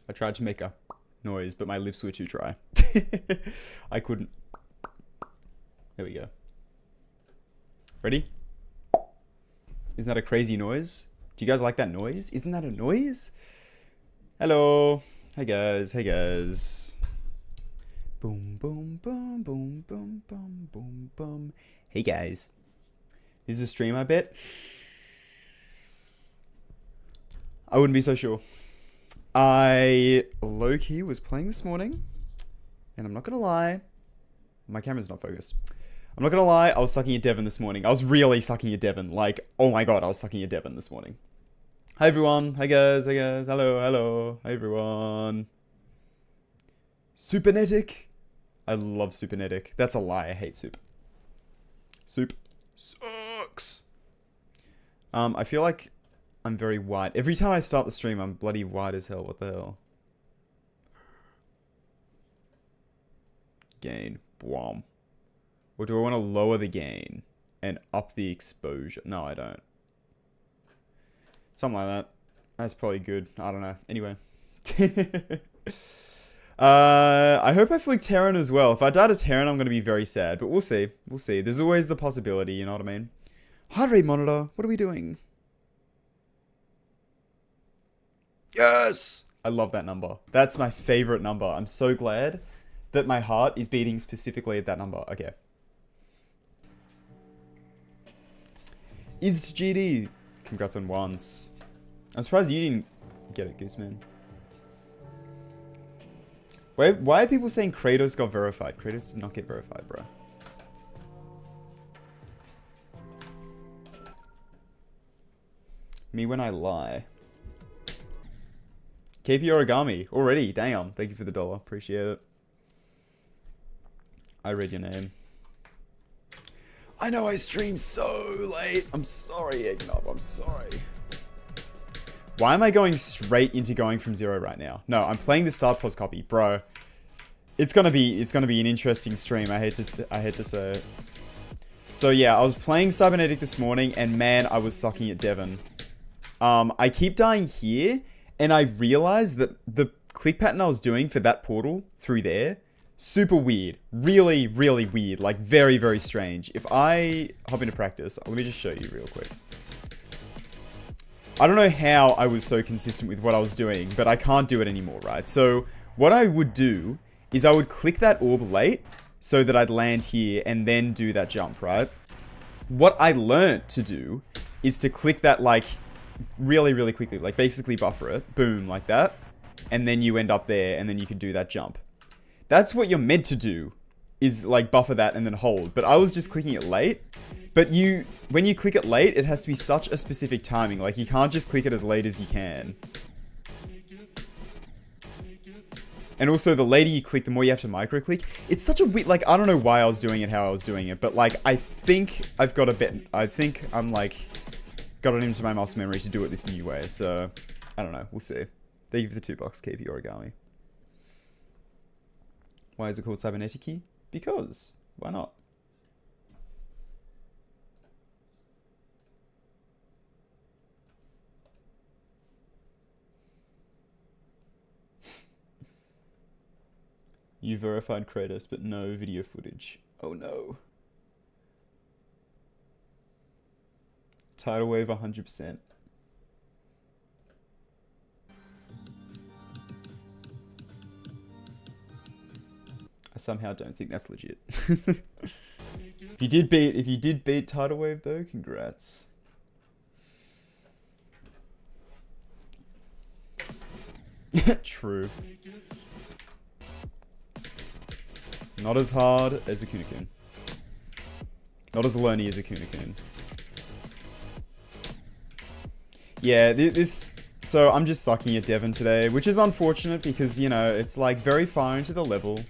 I tried to make a noise, but my lips were too dry. I couldn't. There we go. Ready? Isn't that a crazy noise? Do you guys like that noise? Isn't that a noise? Hello. Hey guys. Hey guys. Boom, boom, boom, boom, boom, boom, boom, boom. Hey guys. This is a stream, I bet. I wouldn't be so sure. I low-key was playing this morning, and I'm not gonna lie, my camera's not focused. I'm not gonna lie, I was sucking at Devon this morning. I was really sucking at Devon. Like, oh my god, I was sucking at Devon this morning. Hi everyone. Hi guys. Hi guys. Hello. Hello. Hi everyone. CYBERNETIC. I love CYBERNETIC. That's a lie. I hate soup. Soup sucks. I feel like I'm very white. Every time I start the stream, I'm bloody white as hell. What the hell? Gain. Bwom. Or do I want to lower the gain and up the exposure? No, I don't. Something like that. That's probably good. I don't know. Anyway. I hope I flew Terran as well. If I die to Terran, I'm going to be very sad. But we'll see. We'll see. There's always the possibility, you know what I mean? Heart rate monitor. What are we doing? Yes! I love that number. That's my favorite number. I'm so glad that my heart is beating specifically at that number. Okay. Is GD. Congrats on once. I'm surprised you didn't get it, Gooseman. Why are people saying Kratos got verified? Kratos did not get verified, bro. Me when I lie. KP Origami. Already. Damn. Thank you for the $1. Appreciate it. I read your name. I know I streamed so late. I'm sorry, Eggnob. I'm sorry. Why am I going straight into going from 0 right now? No, I'm playing the start pause copy, bro. It's gonna be an interesting stream. I hate to say it. So yeah, I was playing Cybernetic this morning, and man, I was sucking at Devon. I keep dying here, and I realized that the click pattern I was doing for that portal through there, super weird. Really, really weird. Like, very, very strange. If I hop into practice, let me just show you real quick. I don't know how I was so consistent with what I was doing, but I can't do it anymore, right? So, what I would do is I would click that orb late so that I'd land here and then do that jump, right? What I learned to do is to click that, like, really, really quickly. Like, basically buffer it. Boom, like that. And then you end up there, and then you can do that jump. That's what you're meant to do, is like buffer that and then hold. But I was just clicking it late. But when you click it late, it has to be such a specific timing. Like, you can't just click it as late as you can. And also, the later you click, the more you have to micro-click. It's such a weird, like, I don't know why I was doing it how I was doing it. But, like, I think I've got a bit, I think I'm, like, got it into my muscle memory to do it this new way. So, I don't know. We'll see. Thank you for the $2, KP Origami. Why is it called Cybernetic? Because. Why not? You verified Kratos, but no video footage. Oh no. Tidal wave 100%. I somehow don't think that's legit. If you did beat Tidal Wave though, congrats. True. Not as hard as a Kunakun. Not as learny as a Kunakun. Yeah, so I'm just sucking at Devon today, which is unfortunate because, you know, it's like very far into the level.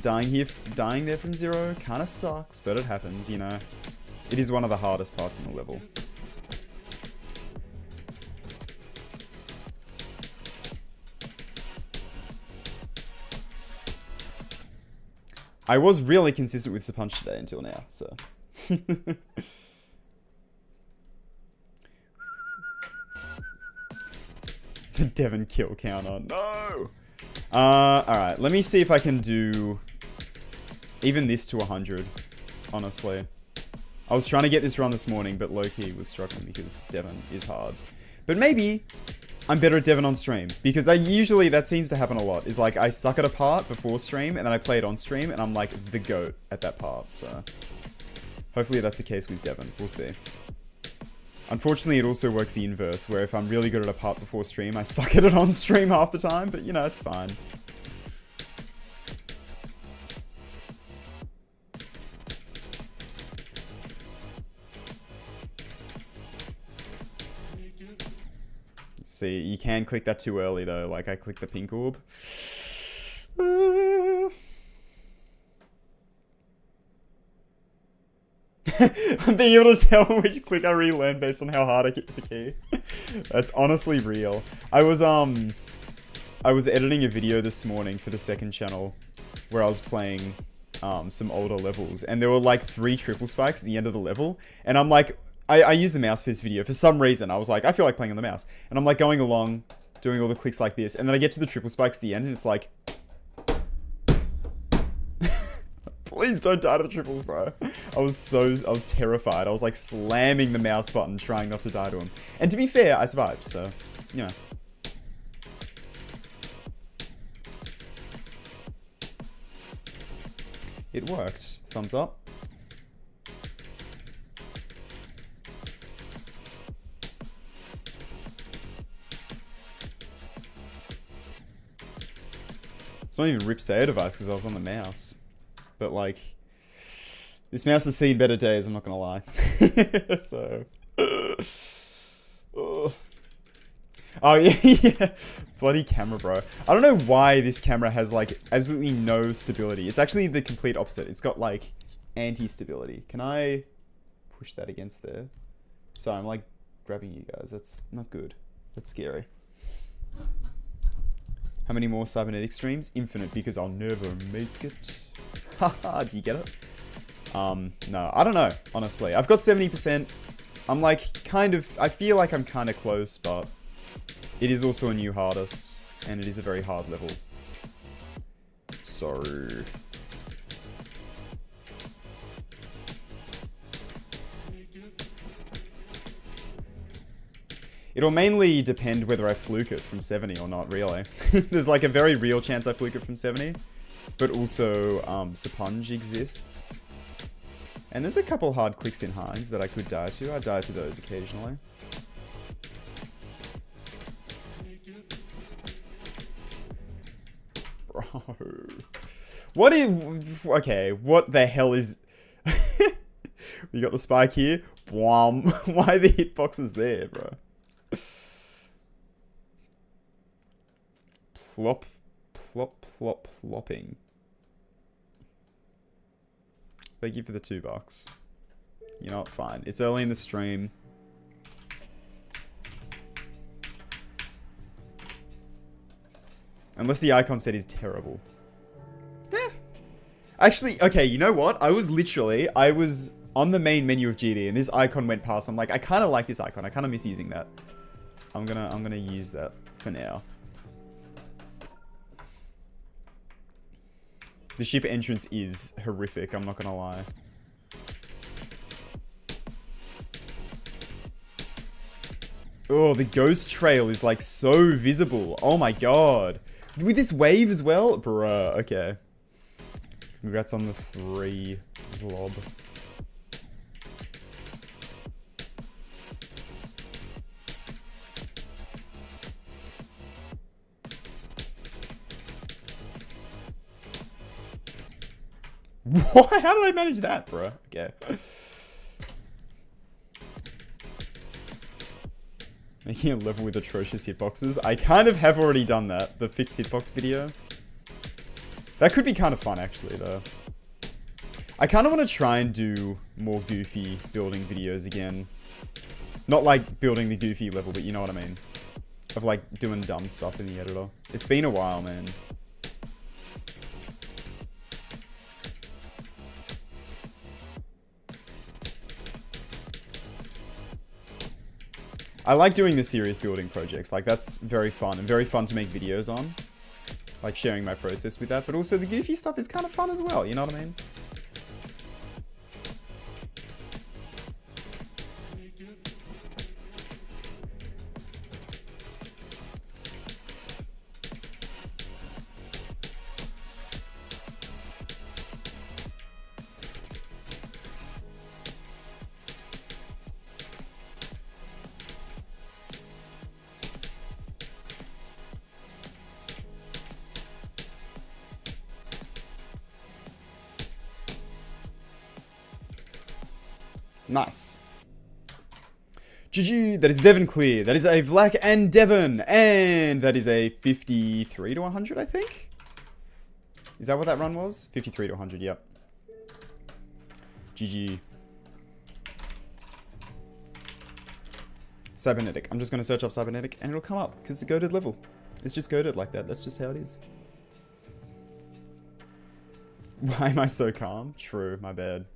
Dying there from 0 kind of sucks, but it happens, you know. It is one of the hardest parts in the level. I was really consistent with Sapunch today until now, so. The Devon kill counter. No! Alright. Let me see if I can do even this to 100, honestly. I was trying to get this run this morning, but low-key was struggling because Devon is hard. But maybe I'm better at Devon on stream, because that seems to happen a lot, is like I suck at a part before stream, and then I play it on stream, and I'm like the GOAT at that part, so hopefully that's the case with Devon. We'll see. Unfortunately, it also works the inverse, where if I'm really good at a part before stream, I suck at it on stream half the time, but you know, it's fine. See, you can click that too early though, like I clicked the pink orb. I'm being able to tell which click I relearned based on how hard I hit the key. That's honestly real. I was editing a video this morning for the second channel where I was playing some older levels, and there were like 3 triple spikes at the end of the level, and I'm like, I used the mouse for this video for some reason. I was like, I feel like playing on the mouse, and I'm like going along doing all the clicks like this, and then I get to the triple spikes at the end, and it's like, please don't die to the triples, bro. I was terrified. I was like slamming the mouse button, trying not to die to him. And to be fair, I survived, so, you know. It worked. Thumbs up. It's not even rip Sayo device because I was on the mouse. But like, this mouse has seen better days, I'm not gonna lie. So. Oh yeah, yeah. Bloody camera, bro. I don't know why this camera has like absolutely no stability. It's actually the complete opposite. It's got like anti-stability. Can I push that against there? Sorry, I'm like grabbing you guys. That's not good. That's scary. How many more cybernetic streams? Infinite, because I'll never make it. Haha, do you get it? No, I don't know, honestly. I've got 70%. I'm like, kind of, I feel like I'm kind of close, but it is also a new hardest, and it is a very hard level. So... it'll mainly depend whether I fluke it from 70 or not, really. There's like a very real chance I fluke it from 70. But also, Sapunge exists. And there's a couple hard clicks in hinds that I could die to. I die to those occasionally. Bro. What is... okay, what the hell is... we got the spike here. Wham. Why are the hitboxes there, bro? Plop, plop, plop, plopping. Thank you for the $2. You know what, fine. It's early in the stream. Unless the icon set is terrible. Eh. Actually, okay, you know what? I was on the main menu of GD and this icon went past. I'm like, I kind of like this icon. I kind of miss using that. I'm gonna use that for now. The ship entrance is horrific, I'm not gonna lie. Oh, the ghost trail is like so visible. Oh my god. With this wave as well? Bruh, okay. Congrats on the 3 vlob. What? How did I manage that, bro? Okay. Making a level with atrocious hitboxes. I kind of have already done that. The fixed hitbox video. That could be kind of fun, actually, though. I kind of want to try and do more goofy building videos again. Not like building the goofy level, but you know what I mean. Of like doing dumb stuff in the editor. It's been a while, man. I like doing the serious building projects. Like, that's very fun and very fun to make videos on. Like, sharing my process with that. But also, the goofy stuff is kind of fun as well, you know what I mean? Nice. GG, that is Devon clear. That is a Vlack and Devon. And that is a 53 to 100, I think. Is that what that run was? 53 to 100, yep. GG. Cybernetic. I'm just going to search up Cybernetic and it'll come up because it's a goated level. It's just goated like that. That's just how it is. Why am I so calm? True, my bad.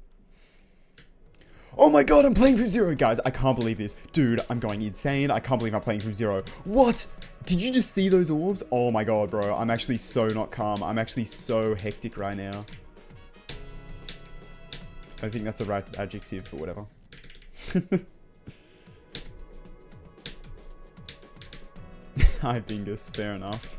Oh my god, I'm playing from zero, guys. I can't believe this. Dude, I'm going insane. I can't believe I'm playing from zero. What? Did you just see those orbs? Oh my god, bro. I'm actually so not calm. I'm actually so hectic right now. I think that's the right adjective, but whatever. Hi, Bingus. Fair enough.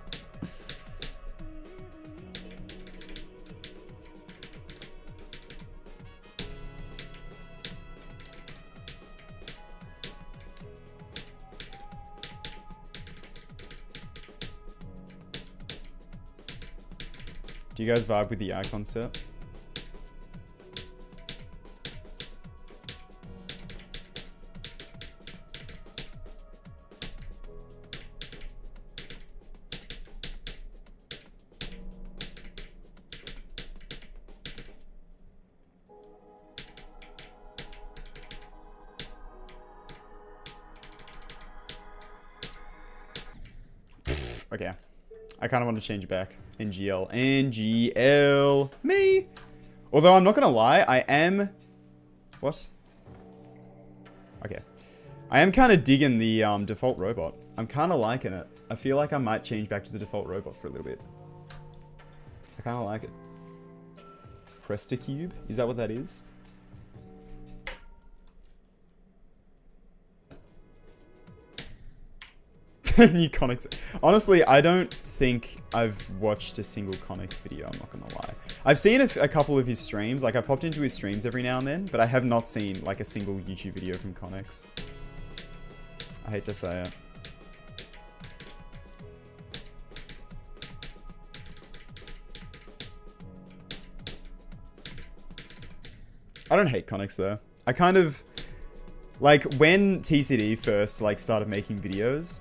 Do you guys vibe with the eye concept? Okay. I kind of want to change it back. NGL. NGL. Me. Although I'm not going to lie, I am... What? Okay. I am kind of digging the default robot. I'm kind of liking it. I feel like I might change back to the default robot for a little bit. I kind of like it. Cube? Is that what that is? New Connix. Honestly, I don't think I've watched a single Connix video, I'm not gonna lie. I've seen a couple of his streams, like I popped into his streams every now and then, but I have not seen like a single YouTube video from Connix. I hate to say it. I don't hate Connix though. I kind of, like when TCD first like started making videos,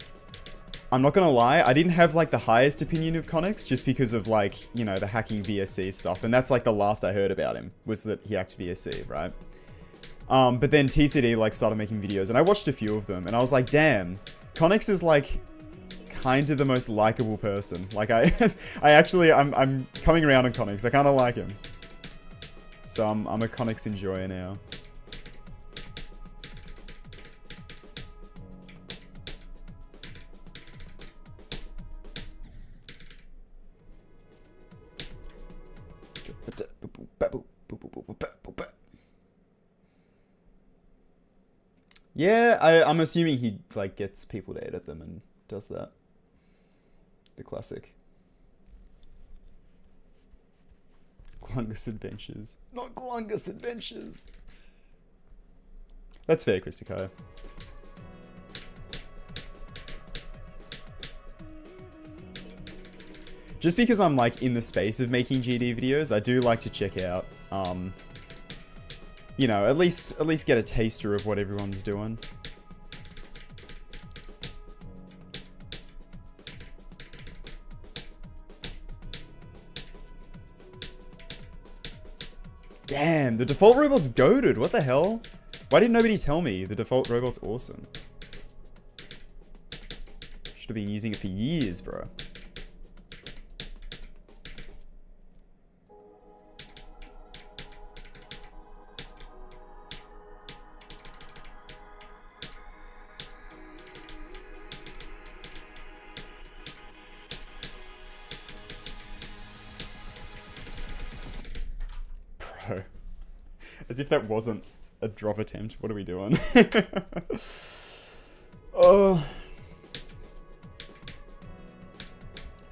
I'm not gonna lie, I didn't have like the highest opinion of Connix just because of like, you know, the hacking VSC stuff. And that's like the last I heard about him was that he hacked VSC, right? But then TCD like started making videos and I watched a few of them and I was like, damn, Connix is like kind of the most likable person. Like I'm coming around on Connix. I kind of like him. So I'm a Connix enjoyer now. Yeah, I'm assuming he like gets people to edit them and does that. The classic. Glungus Adventures. Not Glungus Adventures. That's fair, Christico. Just because I'm like in the space of making GD videos, I do like to check out, you know, at least get a taster of what everyone's doing. Damn, the default robot's goated. What the hell? Why didn't nobody tell me the default robot's awesome? Should have been using it for years, bro. As if that wasn't a drop attempt. What are we doing? Oh.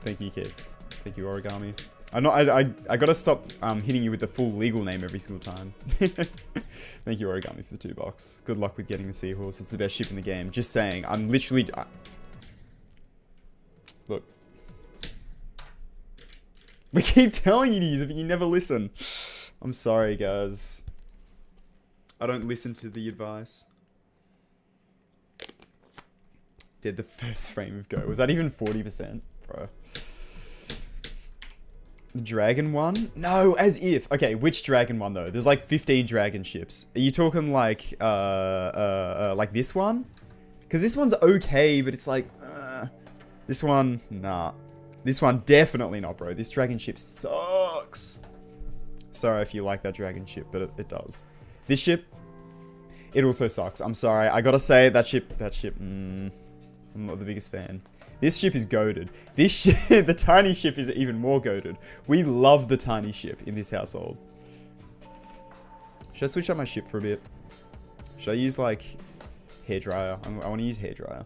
Thank you, kid. Thank you, Origami. I gotta stop hitting you with the full legal name every single time. Thank you, Origami, for the $2. Good luck with getting the seahorse. It's the best ship in the game. Just saying. I'm literally... Look. We keep telling you to use it, but you never listen. I'm sorry, guys. I don't listen to the advice. Did the first frame of Go. Was that even 40%? Bro. The dragon one? No, as if. Okay, which dragon one though? There's like 15 dragon ships. Are you talking like this one? Because this one's okay, but it's like, this one, nah. This one, definitely not, bro. This dragon ship sucks. Sorry if you like that dragon ship, but it does. This ship, it also sucks. I'm sorry. I gotta say, that ship, I'm not the biggest fan. This ship is goated. This ship, the tiny ship is even more goated. We love the tiny ship in this household. Should I switch up my ship for a bit? Should I use like hairdryer? I want to use hairdryer.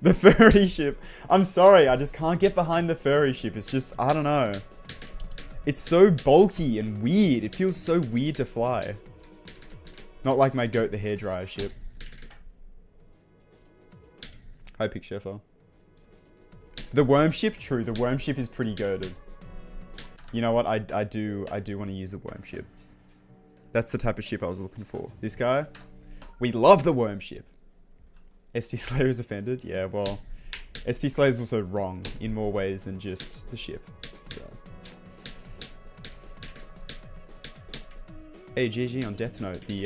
The furry ship. I'm sorry, I just can't get behind the furry ship. It's just, I don't know. It's so bulky and weird. It feels so weird to fly. Not like my goat, the hairdryer ship. Hi, Pick Sheffer. The worm ship, true. The worm ship is pretty goated. You know what? I do want to use the worm ship. That's the type of ship I was looking for. This guy, we love the worm ship. ST Slayer is offended. Yeah, well, ST Slayer is also wrong in more ways than just the ship. So, hey, GG on Death Note, the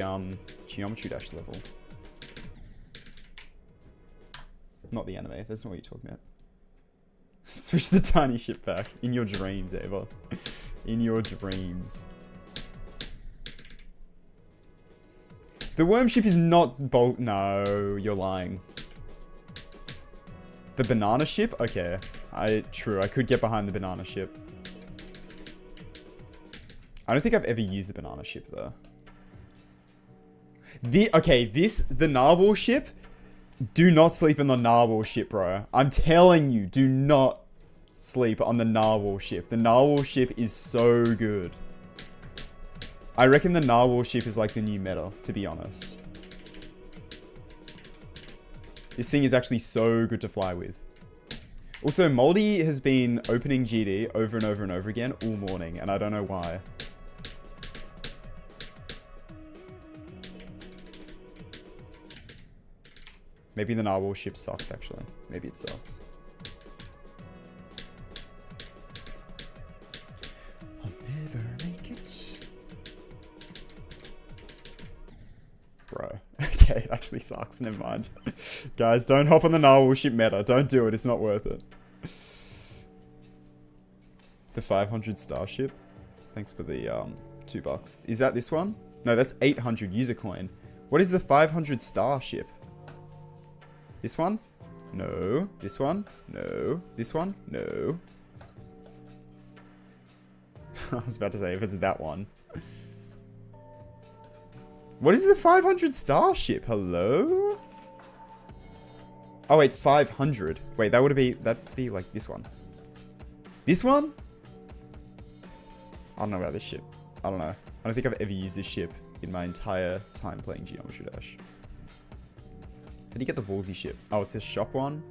Geometry Dash level. Not the anime. That's not what you're talking about. Switch the tiny ship back. In your dreams, Ava. In your dreams. The worm ship is not bulk. No, you're lying. The banana ship? Okay. True. I could get behind the banana ship. I don't think I've ever used the banana ship, though. The narwhal ship? Do not sleep on the narwhal ship, bro. I'm telling you, do not sleep on the narwhal ship. The narwhal ship is so good. I reckon the narwhal ship is like the new meta, to be honest. This thing is actually so good to fly with. Also, Moldy has been opening GD over and over and over again all morning, and I don't know why. Maybe the narwhal ship sucks, actually. Maybe it sucks. I'll never make it. Bro. Okay, it actually sucks. Never mind. Guys, don't hop on the narwhal ship meta. Don't do it. It's not worth it. The 500 star ship. Thanks for the $2. Is that this one? No, that's 800 user coin. What is the 500 star ship? This one? No. This one? No. This one? No. I was about to say if it's that one. What is the 500 star ship? Hello? Oh wait, 500. Wait, that'd be like this one. This one? I don't know about this ship. I don't know. I don't think I've ever used this ship in my entire time playing Geometry Dash. How do you get the Woolsey ship? Oh, it's a shop one?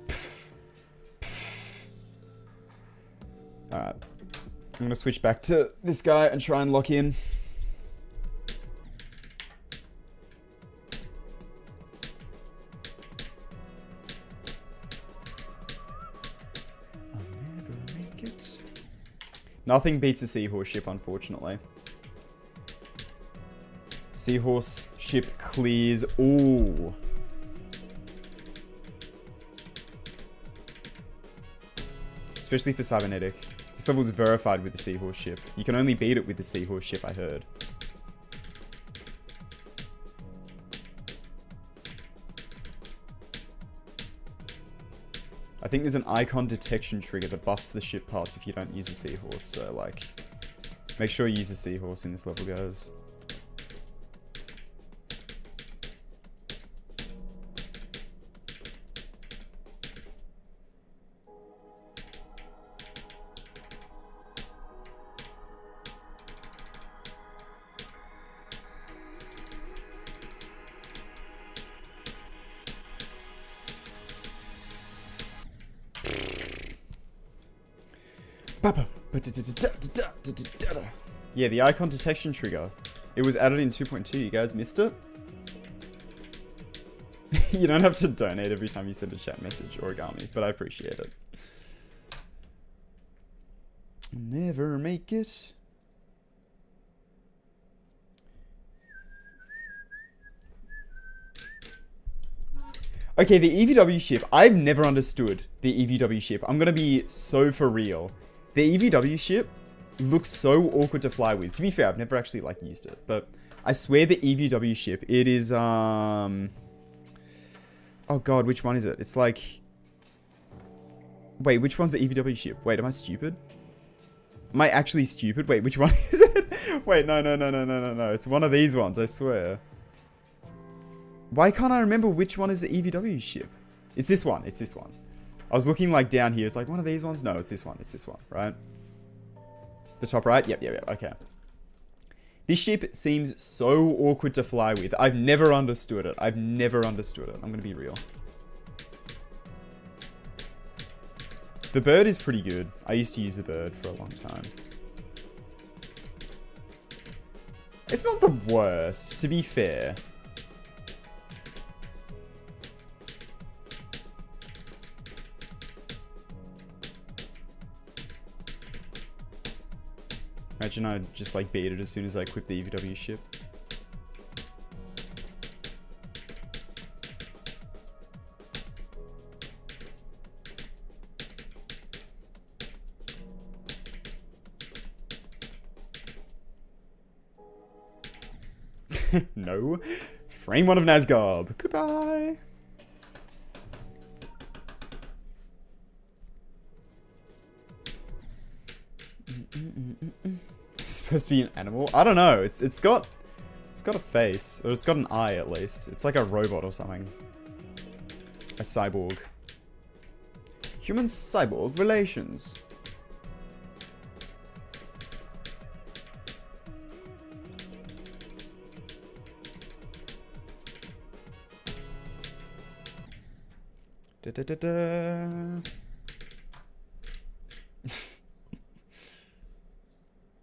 Alright. I'm gonna switch back to this guy and try and lock in. I'll never make it. Nothing beats a seahorse ship, unfortunately. Seahorse ship clears all. Especially for cybernetic. This level is verified with the seahorse ship. You can only beat it with the seahorse ship, I heard. I think there's an icon detection trigger that buffs the ship parts if you don't use a seahorse. So, like, Make sure you use a seahorse in this level, guys. Yeah, the icon detection trigger. It was added in 2.2. You guys missed it? You don't have to donate every time you send a chat message, Origami, but I appreciate it. Never make it. Okay, the EVW ship. I've never understood the EVW ship. I'm gonna be so for real. The EVW ship looks so awkward to fly with. To be fair, I've never actually like used it, but I swear the EVW ship, it is oh god, which one is it? It's like, wait, which one's the EVW ship? Wait, am I stupid? Am I actually stupid? Wait, which one is it? Wait, no. It's one of these ones, I swear. Why can't I remember which one is the EVW ship? It's this one. It's this one. I was looking like down here. It's like one of these ones. No, it's this one. It's this one, right? The top right? Yep. Okay. This ship seems so awkward to fly with. I've never understood it. I'm going to be real. The bird is pretty good. I used to use the bird for a long time. It's not the worst, to be fair. Imagine I just like beat it as soon as I equip the EVW ship. No. Frame one of Nazgob. Goodbye. It's supposed to be an animal? I don't know. It's got a face, or it's got an eye at least. It's like a robot or something. A cyborg. Human cyborg relations. Da da da da.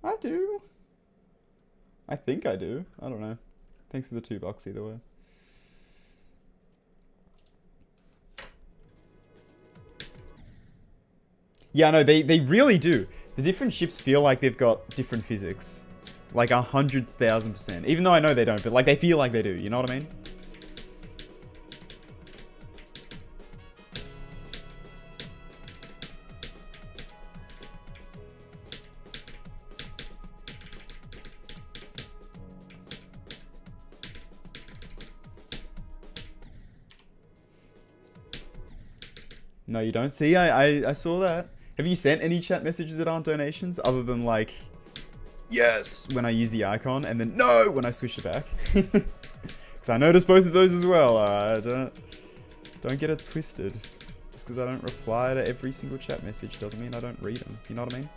I do. I think I do. I don't know. Thanks for the $2 either way. Yeah, no, they really do. The different ships feel like they've got different physics. Like 100,000%. Even though I know they don't, but like they feel like they do. You know what I mean? No, you don't. See, I saw that. Have you sent any chat messages that aren't donations other than like, yes, when I use the icon, and then no when I switch it back? Because I noticed both of those as well. Don't get it twisted. Just because I don't reply to every single chat message doesn't mean I don't read them. You know what I mean?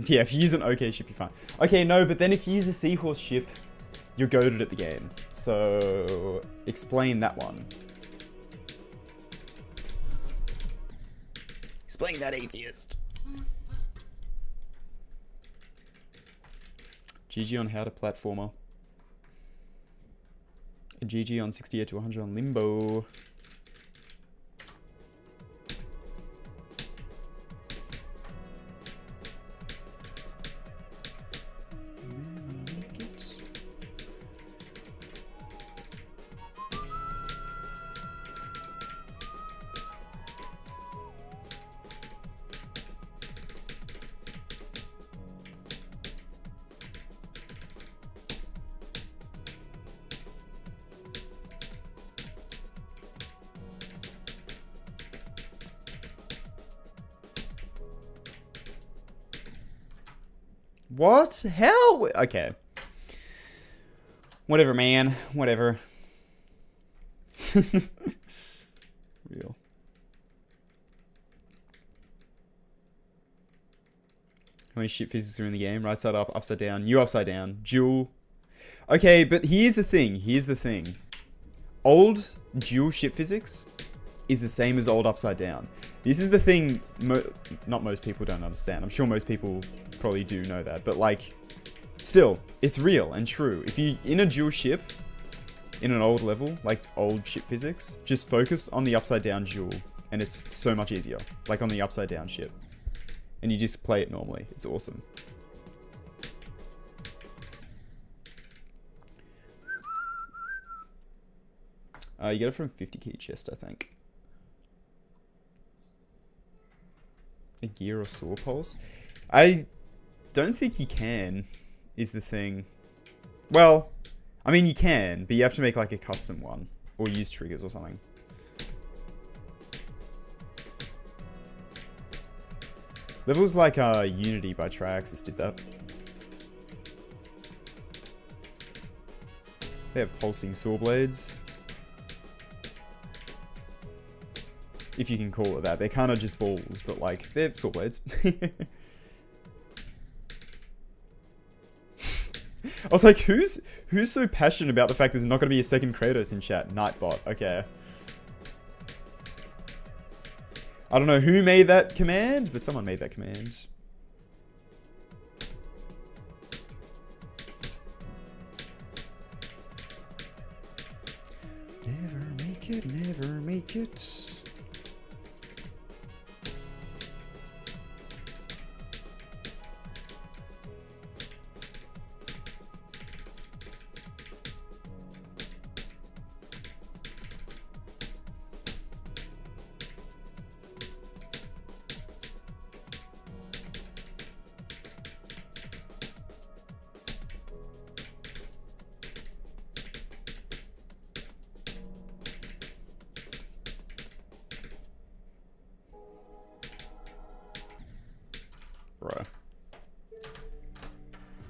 Yeah, if you use an okay ship, you're fine. Okay, no, but then if you use a seahorse ship, you're goated at the game. So, explain that one. Explain that, atheist. GG on how to platformer. A GG on 68 to 100 on Limbo. What? How? Okay. Whatever, man. Whatever. Real. How many shit physics are in the game? Right side up, upside down, you upside down, dual. Okay, but here's the thing. Here's the thing. Old dual ship physics is the same as old upside down. This is the thing not most people don't understand. I'm sure most people probably do know that. But like, still, it's real and true. If you, in a dual ship, in an old level, like old ship physics, just focus on the upside down dual. And it's so much easier. Like on the upside down ship. And you just play it normally. It's awesome. You get it from 50 key chest, I think. A gear or saw pulse? I don't think you can, is the thing. Well, I mean you can, but you have to make like a custom one. Or use triggers or something. Levels like Unity by Triaxis did that. They have pulsing saw blades. If you can call it that. They're kind of just balls, but like, they're saw blades. I was like, who's so passionate about the fact there's not going to be a second Kratos in chat? Nightbot, okay. I don't know who made that command, but someone made that command. Never make it, never make it.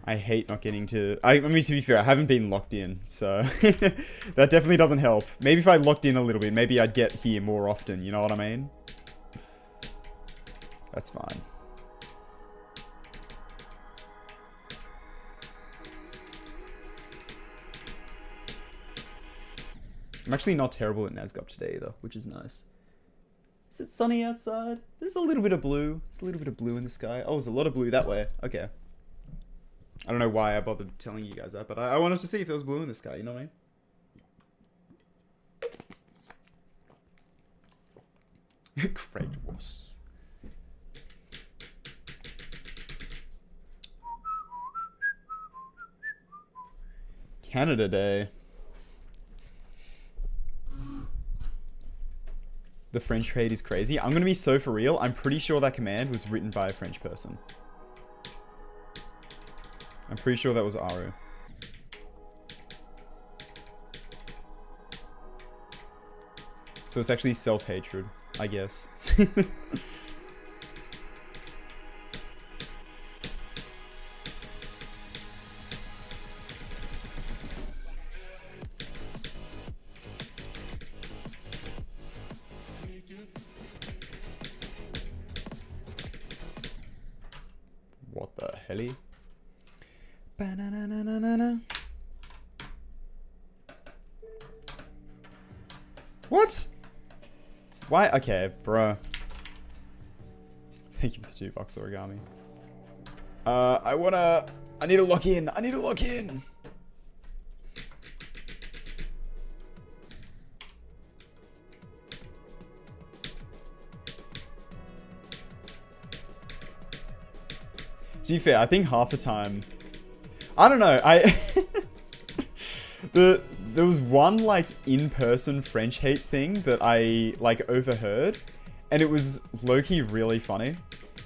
I hate not getting to... I mean, to be fair, I haven't been locked in, so... that definitely doesn't help. Maybe if I locked in a little bit, maybe I'd get here more often, you know what I mean? That's fine. I'm actually not terrible at Nazgûl today either, which is nice. Is it sunny outside? There's a little bit of blue. There's a little bit of blue in the sky. Oh, there's a lot of blue that way. Okay. I don't know why I bothered telling you guys that, but I wanted to see if there was blue in the sky, you know what I mean? Great wasps. Canada Day. The French trade is crazy. I'm gonna be so for real. I'm pretty sure that command was written by a French person. I'm pretty sure that was Aru. So it's actually self-hatred, I guess. What the helly? Ba-na-na-na-na-na. What? Why? Okay, bruh. Thank you for the $2 origami. I need to lock in. I need to lock in. To be fair, I think half the time, I don't know, there was one like in-person French hate thing that I like overheard, and it was low-key really funny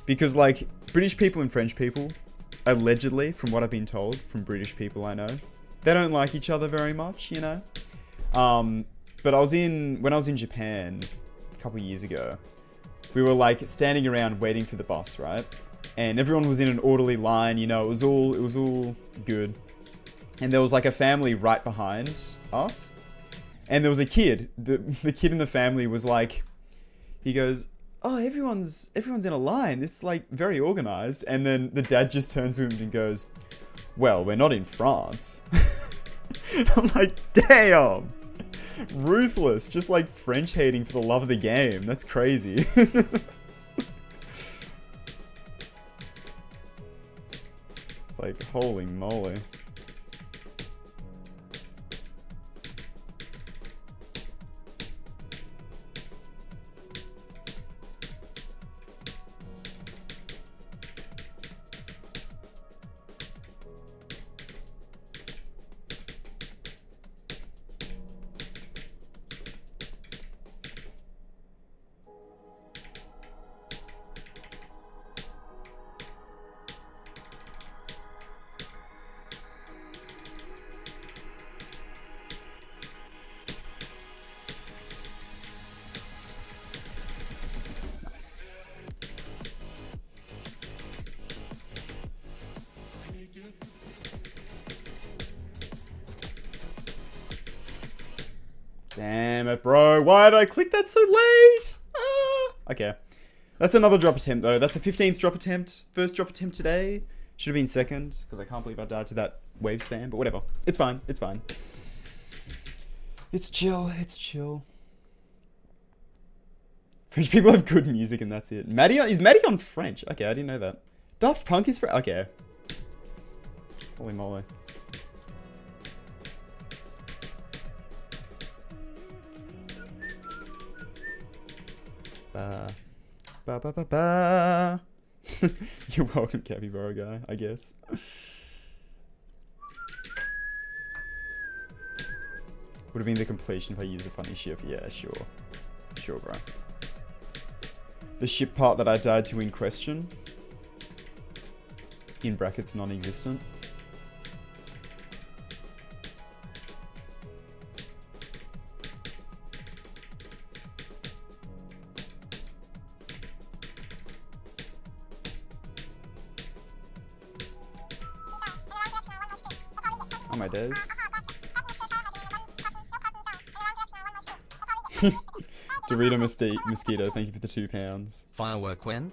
because like British people and French people, allegedly, from what I've been told from British people I know, they don't like each other very much, you know. But when I was in Japan a couple years ago, we were like standing around waiting for the bus, right? and everyone was in an orderly line, you know, it was all good. And there was like a family right behind us, and there was a kid. The kid in the family was like, he goes, "Oh, everyone's in a line. This is like very organized." And then the dad just turns to him and goes, "Well, we're not in France." I'm like, damn, ruthless, just like French hating for the love of the game. That's crazy. It's like, holy moly. Damn it, bro. Why did I click that so late? Ah. Okay. That's another drop attempt, though. That's the 15th drop attempt. First drop attempt today. Should have been second, because I can't believe I died to that wave spam. But whatever. It's fine. It's fine. It's chill. It's chill. French people have good music, and that's it. Is Maddie on French? Okay, I didn't know that. Daft Punk is French? Okay. Holy moly. Ba ba ba ba. You're welcome, Capybara guy, I guess. Would have been the completion if I used a funny ship. Yeah, sure. Sure, bro. The ship part that I died to in question. In brackets, non-existent. On my days. Dorito Mosquito, thank you for the £2. Firework when?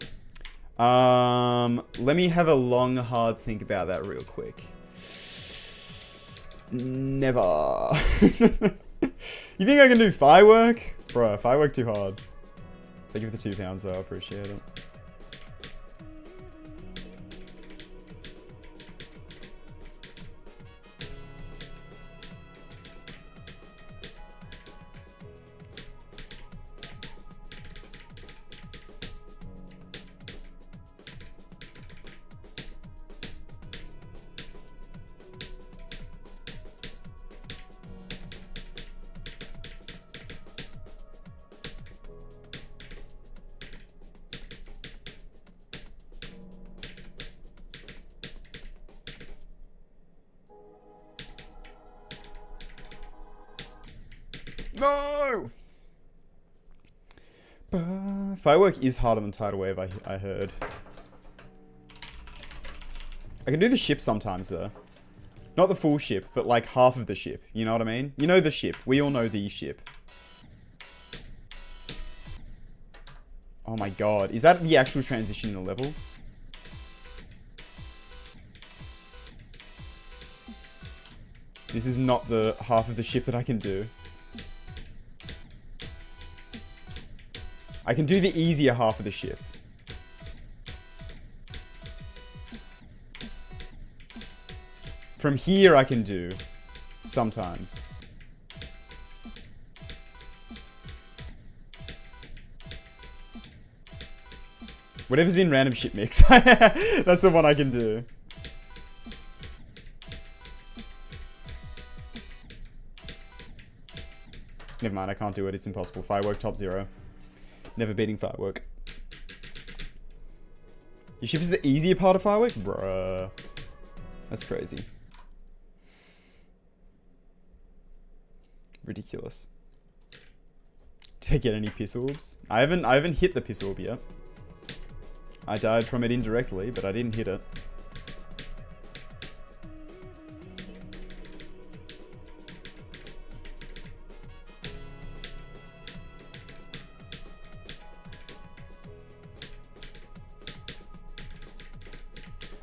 Let me have a long, hard think about that real quick. Never. You think I can do firework? Bro, firework too hard. Thank you for the £2 though, I appreciate it. No! Firework is harder than tidal wave, I heard. I can do the ship sometimes, though. Not the full ship, but like half of the ship. You know what I mean? You know the ship. We all know the ship. Oh my god. Is that the actual transition in the level? This is not the half of the ship that I can do. I can do the easier half of the ship. From here I can do. Sometimes. Whatever's in random ship mix. That's the one I can do. Never mind, I can't do it. It's impossible. Firework top 0. Never beating firework. Your ship is the easier part of firework? Bruh. That's crazy. Ridiculous. Did I get any piss orbs? I haven't hit the piss orb yet. I died from it indirectly, but I didn't hit it.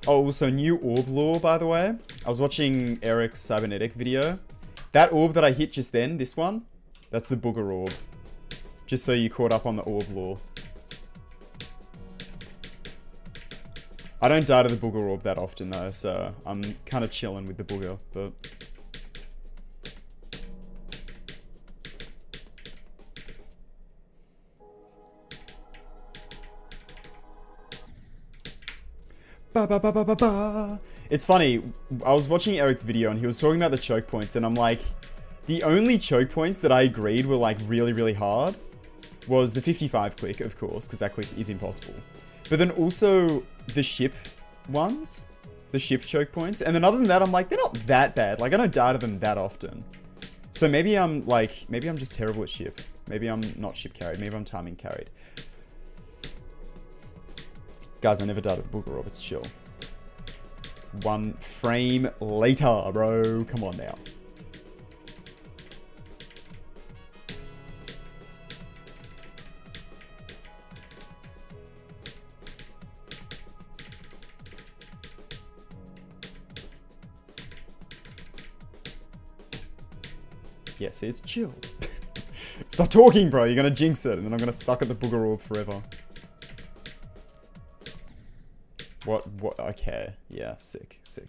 Oh, also new orb lore, by the way. I was watching Eric's cybernetic video. That orb that I hit just then, this one, that's the booger orb. Just so you caught up on the orb lore. I don't die to the booger orb that often though, so I'm kind of chilling with the booger, but... Ba, ba, ba, ba, ba, ba. It's funny, I was watching Eric's video and he was talking about the choke points and I'm like, the only choke points that I agreed were like really, really hard was the 55 click, of course, because that click is impossible. But then also the ship ones, the ship choke points. And then other than that, I'm like, they're not that bad. Like I don't die to them that often. So maybe I'm just terrible at ship. Maybe I'm not ship carried. Maybe I'm timing carried. Guys, I never died at the booger orb. It's chill. 1 frame later, bro. Come on now. Yeah, see, it's chill. Stop talking, bro. You're gonna jinx it, and then I'm gonna suck at the booger orb forever. What? Okay. Yeah, sick. Just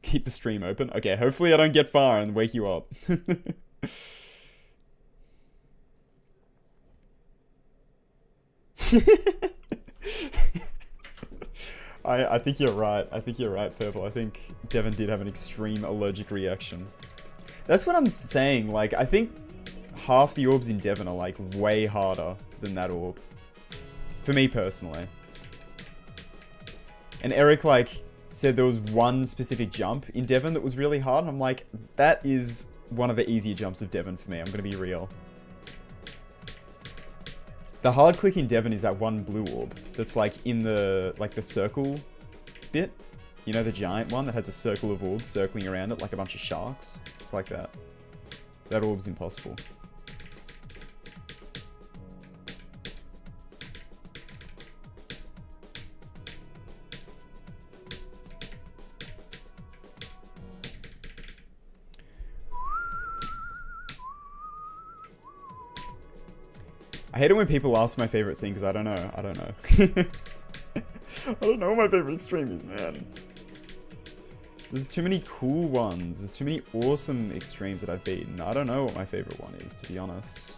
keep the stream open. Okay, hopefully I don't get far and wake you up. I think you're right. I think you're right, Purple. I think Devin did have an extreme allergic reaction. That's what I'm saying. Like, I think half the orbs in Devin are, like, way harder than that orb. For me, personally. And Eric, like, said there was one specific jump in Devin that was really hard. And I'm like, that is one of the easier jumps of Devin for me. I'm going to be real. The hard click in Devin is that one blue orb that's like in the circle bit. You know, the giant one that has a circle of orbs circling around it like a bunch of sharks. It's like that. That orb's impossible. I hate it when people ask my favorite thing because I don't know. I don't know. I don't know what my favorite extreme is, man. There's too many cool ones. There's too many awesome extremes that I've beaten. I don't know what my favorite one is, to be honest.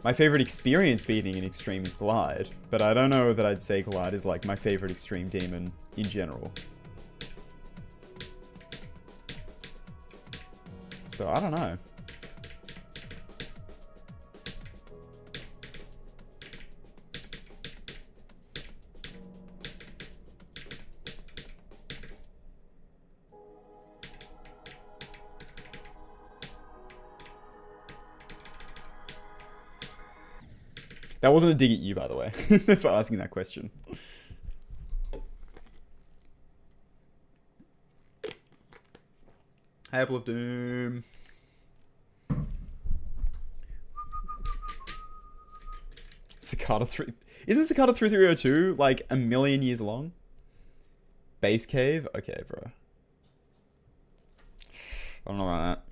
My favorite experience beating an extreme is Glide, but I don't know that I'd say Glide is like my favorite extreme demon in general. So I don't know. That wasn't a dig at you, by the way, for asking that question. Hey, Apple of Doom. Cicada 3... Isn't Cicada 3302 like a million years long? Base cave? Okay, bro. I don't know about that.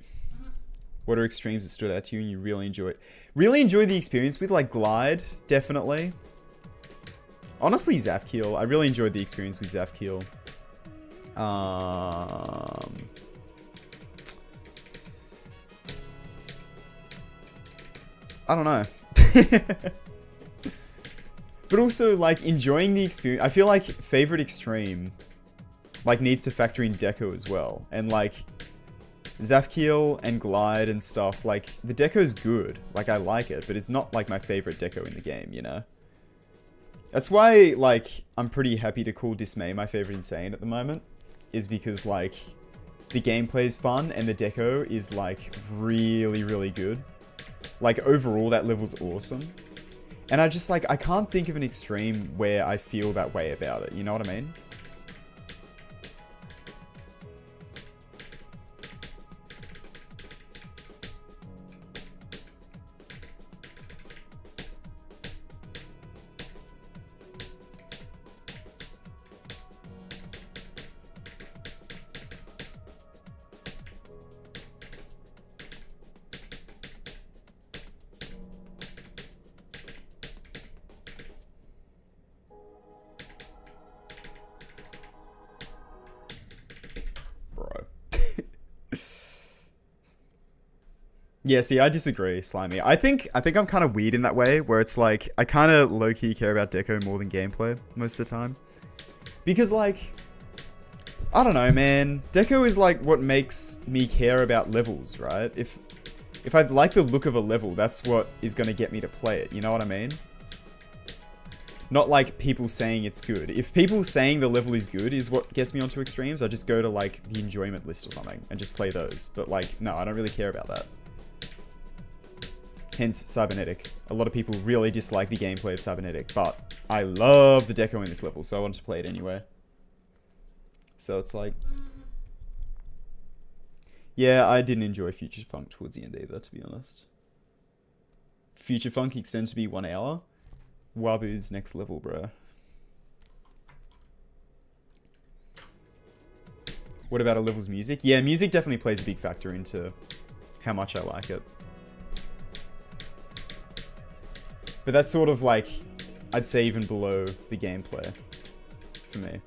What are extremes that stood out to you and you really enjoy it? Really enjoy the experience with, like, Glide, definitely. Honestly, Zafkiel. I really enjoyed the experience with Zafkiel. I don't know. But also, like, enjoying the experience. I feel like favorite extreme, like, needs to factor in deco as well. And, like... Zafkiel and Glide and stuff, like, the deco's good. Like, I like it, but it's not, like, my favorite deco in the game, you know? That's why, like, I'm pretty happy to call Dismay my favorite Insane at the moment. is because like the gameplay is fun and the deco is like really, really good. Like overall that level's awesome. And I just like, I can't think of an extreme where I feel that way about it. You know what I mean? Yeah, see, I disagree, Slimy. I think I'm kind of weird in that way, where it's like, I kind of low-key care about deco more than gameplay most of the time. Because, like, I don't know, man. Deco is, like, what makes me care about levels, right? If I like the look of a level, that's what is going to get me to play it, you know what I mean? Not, like, people saying it's good. If people saying the level is good is what gets me onto extremes, I just go to, like, the enjoyment list or something and just play those. But, like, no, I don't really care about that. Hence, Cybernetic. A lot of people really dislike the gameplay of Cybernetic, but I love the deco in this level, so I wanted to play it anyway. So it's like... Yeah, I didn't enjoy Future Funk towards the end either, to be honest. Future Funk extended to be 1 hour. Wabu's next level, bro. What about a level's music? Yeah, music definitely plays a big factor into how much I like it. But that's sort of like, I'd say even below the gameplay for me.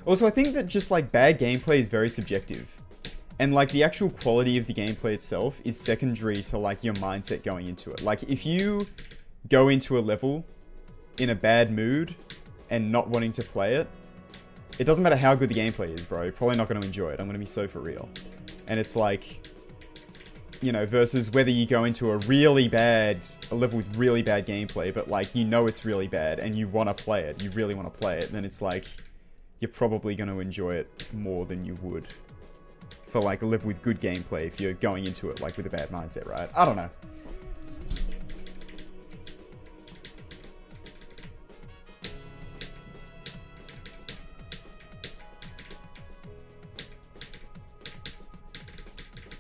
Also, I think that just like bad gameplay is very subjective. And like the actual quality of the gameplay itself is secondary to like your mindset going into it. Like if you go into a level in a bad mood and not wanting to play it, it doesn't matter how good the gameplay is, bro. You're probably not going to enjoy it. I'm going to be so for real. And it's like, you know, versus whether you go into a level with really bad gameplay, but like, you know it's really bad and you want to play it. You really want to play it. Then it's like, you're probably going to enjoy it more than you would for like a level with good gameplay if you're going into it like with a bad mindset, right? I don't know.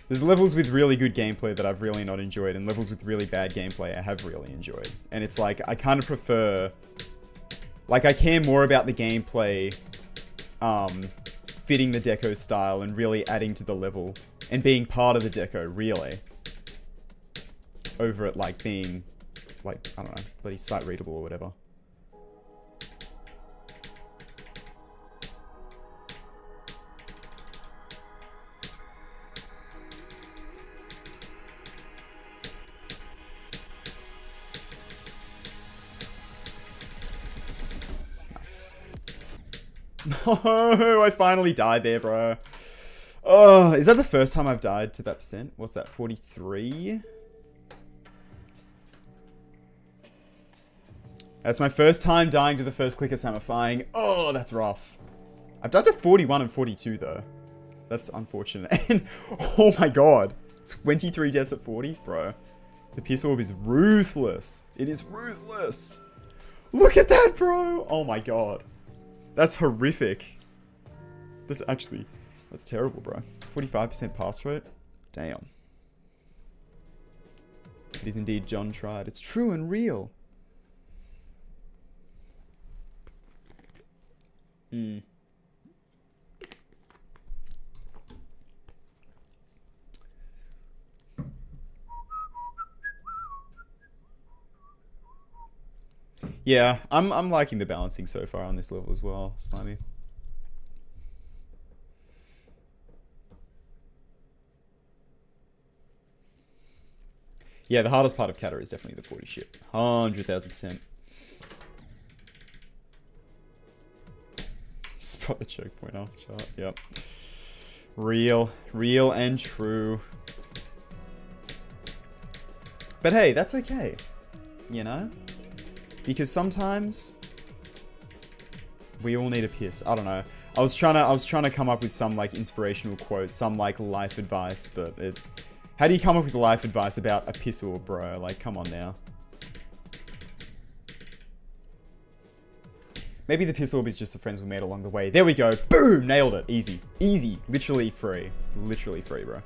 There's levels with really good gameplay that I've really not enjoyed, and levels with really bad gameplay I have really enjoyed. And it's like, I kind of prefer... Like, I care more about the gameplay fitting the deco style and really adding to the level and being part of the deco, really. Over it, like, being, like, I don't know, bloody sight readable or whatever. No, I finally died there, bro. Oh, is that the first time I've died to that percent? What's that, 43? That's my first time dying to the first clicker samifying. Oh, that's rough. I've died to 41 and 42, though. That's unfortunate. And, oh my god. 23 deaths at 40? Bro. The Pierce Orb is ruthless. It is ruthless. Look at that, bro. Oh my god. That's horrific. That's terrible, bro. 45% pass rate? Damn. It is indeed John Tride. It's true and real. Yeah, I'm liking the balancing so far on this level as well, Slimy. Yeah, the hardest part of Kata is definitely the 40 ship. 100,000%. Spot the choke point after chart. Yep. Real and true. But hey, that's okay. You know? Because sometimes we all need a piss. I don't know. I was trying to come up with some like inspirational quote, some like life advice, but how do you come up with life advice about a piss orb, bro? Like, come on now. Maybe the piss orb is just the friends we made along the way. There we go. Boom! Nailed it. Easy. Easy. Literally free. Literally free, bro.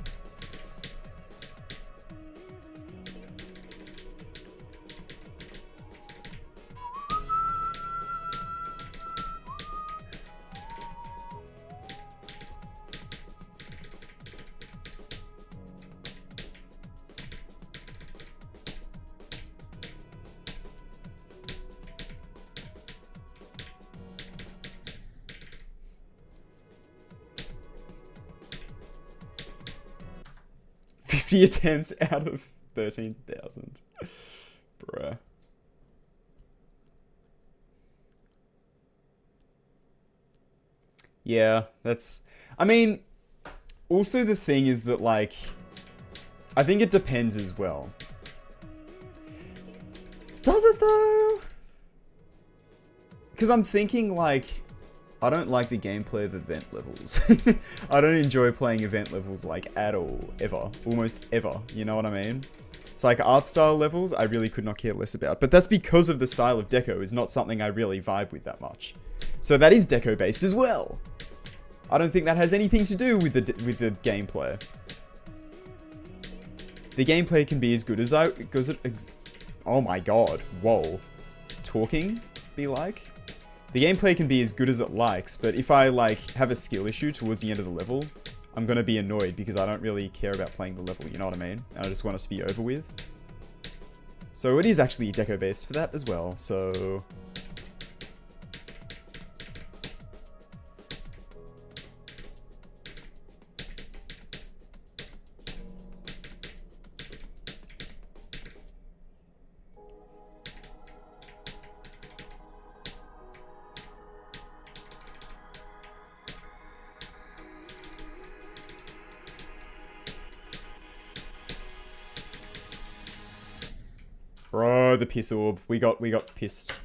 Attempts out of 13,000. Bruh. Yeah, that's... I mean, also the thing is that, like, I think it depends as well. Does it, though? Because I'm thinking, like, I don't like the gameplay of event levels. I don't enjoy playing event levels, like, at all, ever. Almost ever, you know what I mean? It's like art style levels, I really could not care less about. But that's because of the style of deco, is not something I really vibe with that much. So that is deco based as well. I don't think that has anything to do with the gameplay. The gameplay can be as good as oh my god, whoa. Talking, be like? The gameplay can be as good as it likes, but if I, like, have a skill issue towards the end of the level, I'm gonna be annoyed because I don't really care about playing the level, you know what I mean? And I just want it to be over with. So it is actually deco-based for that as well, so... Bro, the piss orb. We got pissed.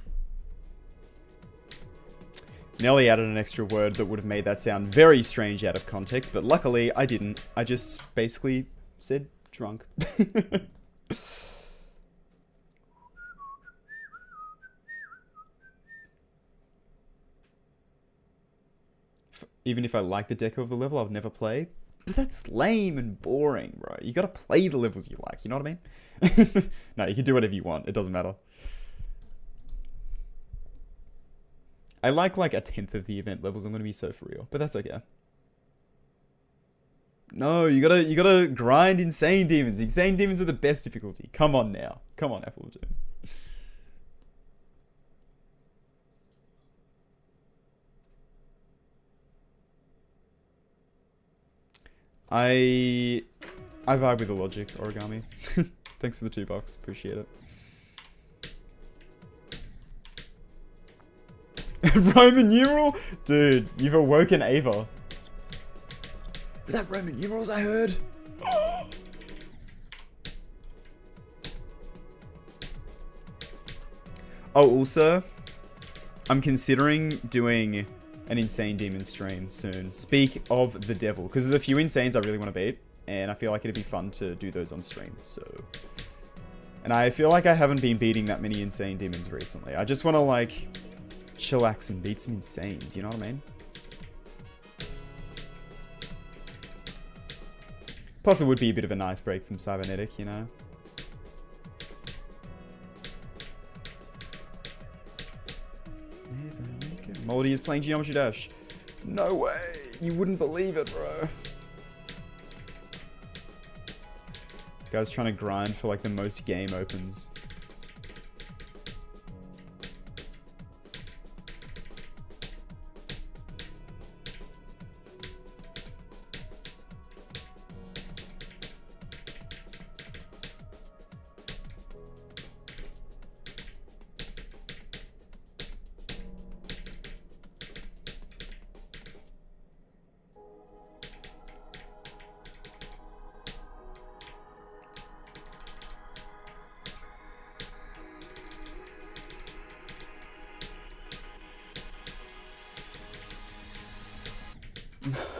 Nelly added an extra word that would have made that sound very strange out of context, but luckily I didn't. I just basically said drunk. Even if I like the deco of the level, I would never play. But that's lame and boring, bro. You gotta play the levels you like, you know what I mean? No, you can do whatever you want. It doesn't matter. I like a 10th of the event levels. I'm gonna be so for real, but that's okay. No, you gotta grind insane demons. Insane demons are the best difficulty. Come on now. Come on, Apple Doom. I vibe with the logic, Origami. Thanks for the $2. Appreciate it. Roman numeral? Dude, you've awoken Ava. Was that Roman numerals I heard? Oh, also, I'm considering doing an Insane Demon stream soon. Speak of the devil. Because there's a few Insanes I really want to beat. And I feel like it'd be fun to do those on stream. So... And I feel like I haven't been beating that many Insane Demons recently. I just want to, like, chillax and beat some Insanes. You know what I mean? Plus, it would be a bit of a nice break from Cybernetic, you know? Moldy is playing Geometry Dash. No way. You wouldn't believe it, bro. Guy's trying to grind for like the most game opens.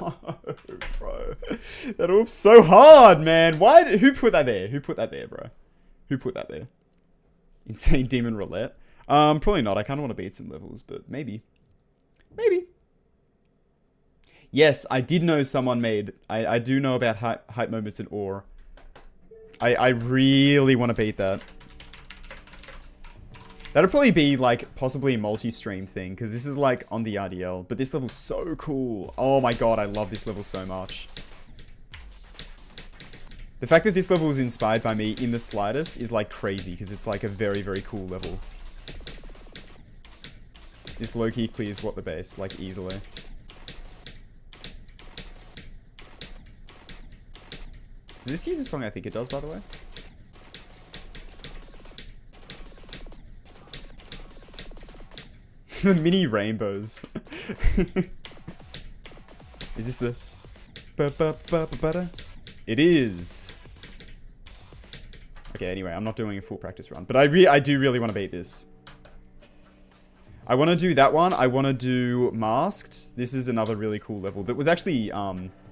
No, bro. That orb's so hard, man. Who put that there? Who put that there, bro? Who put that there? Insane Demon Roulette? Probably not. I kind of want to beat some levels, but maybe. Maybe. Yes, I did know someone made... I do know about hype moments in ore. I really want to beat that. That'll probably be, like, possibly a multi-stream thing, because this is, like, on the RDL. But this level's so cool. Oh my god, I love this level so much. The fact that this level was inspired by me in the slightest is, like, crazy, because it's, like, a very, very cool level. This low-key clears what the base, like, easily. Does this use a song? I think it does, by the way. The mini rainbows. Is this the... It is. Okay, anyway, I'm not doing a full practice run. But I do really want to beat this. I want to do that one. I want to do Masked. This is another really cool level that was actually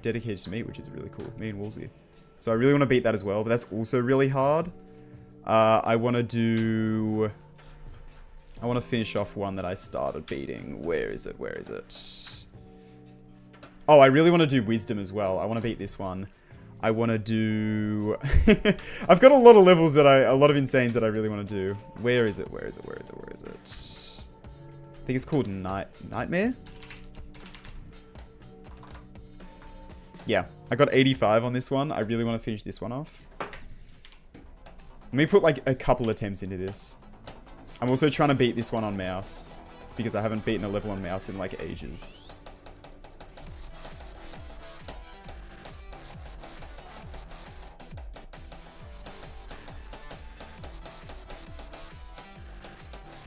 dedicated to me, which is really cool. Me and Woolsey. So I really want to beat that as well, but that's also really hard. I want to do... I want to finish off one that I started beating. Where is it? Where is it? Oh, I really want to do Wisdom as well. I want to beat this one. I want to do... I've got a lot of levels that a lot of Insanes that I really want to do. Where is it? Where is it? Where is it? Where is it? I think it's called Nightmare? Yeah, I got 85 on this one. I really want to finish this one off. Let me put like a couple attempts into this. I'm also trying to beat this one on mouse, because I haven't beaten a level on mouse in like ages.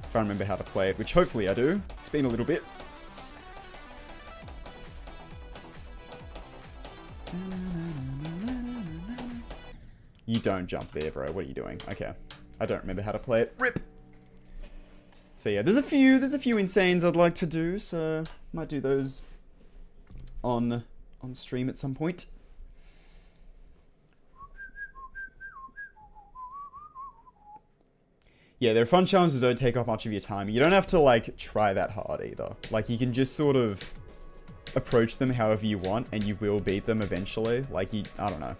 If I remember how to play it, which hopefully I do. It's been a little bit. You don't jump there, bro. What are you doing? Okay. I don't remember how to play it. RIP! So yeah, there's a few Insanes I'd like to do, so might do those on stream at some point. Yeah, they're fun challenges that don't take up much of your time. You don't have to, like, try that hard either. Like, you can just sort of approach them however you want, and you will beat them eventually. Like, I don't know.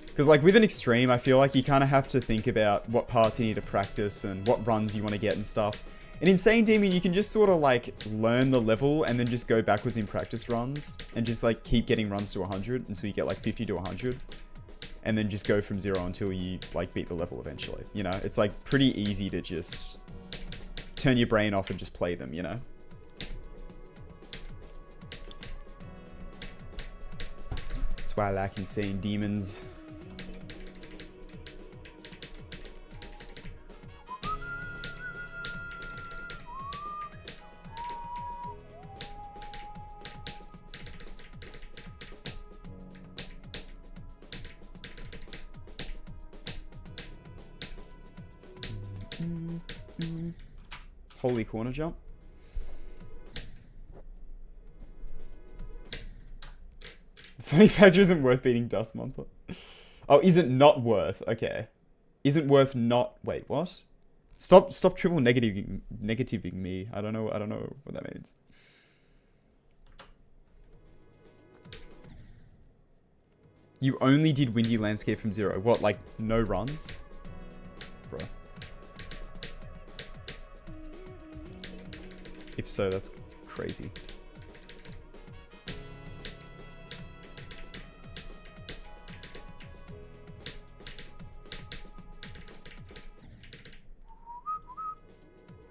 Because, like, with an extreme, I feel like you kind of have to think about what parts you need to practice and what runs you want to get and stuff. In Insane Demon, you can just sort of, like, learn the level and then just go backwards in practice runs and just, like, keep getting runs to 100 until you get, like, 50 to 100. And then just go from 0 until you, like, beat the level eventually. You know? It's, like, pretty easy to just turn your brain off and just play them, you know? That's why I like Insane Demons. Holy corner jump. The funny factor isn't worth beating Dust Monster. Oh, is it not worth? Okay. Isn't worth not... Wait, what? Stop triple negativing me. I don't know what that means. You only did Windy Landscape from 0. What, like, no runs? Bro. If so, that's crazy.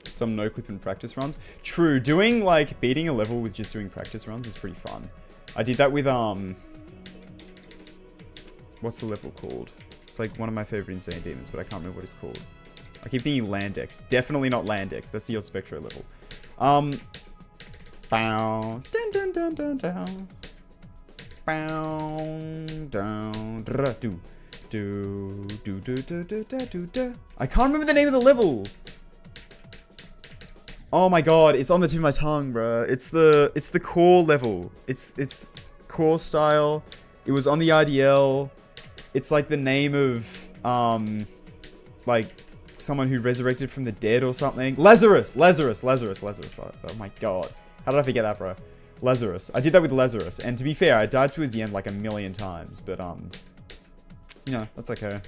Some no clip and practice runs. True, doing like beating a level with just doing practice runs is pretty fun. I did that with what's the level called? It's like one of my favorite Insane Demons, but I can't remember what it's called. I keep thinking Landex. Definitely not Landex. That's the old Spectro level. Bow. Dun dun dun dun down. Bow. Down. Do. Do. Do. Do. Do. Do. Do. Do. I can't remember the name of the level. Oh my god, it's on the tip of my tongue, bro. It's the core level. It's core style. It was on the IDL. It's like the name of like someone who resurrected from the dead or something. Lazarus. Oh my god. How did I forget that, bro? Lazarus. I did that with Lazarus, and to be fair, I died to his end like a million times, but you know, that's okay.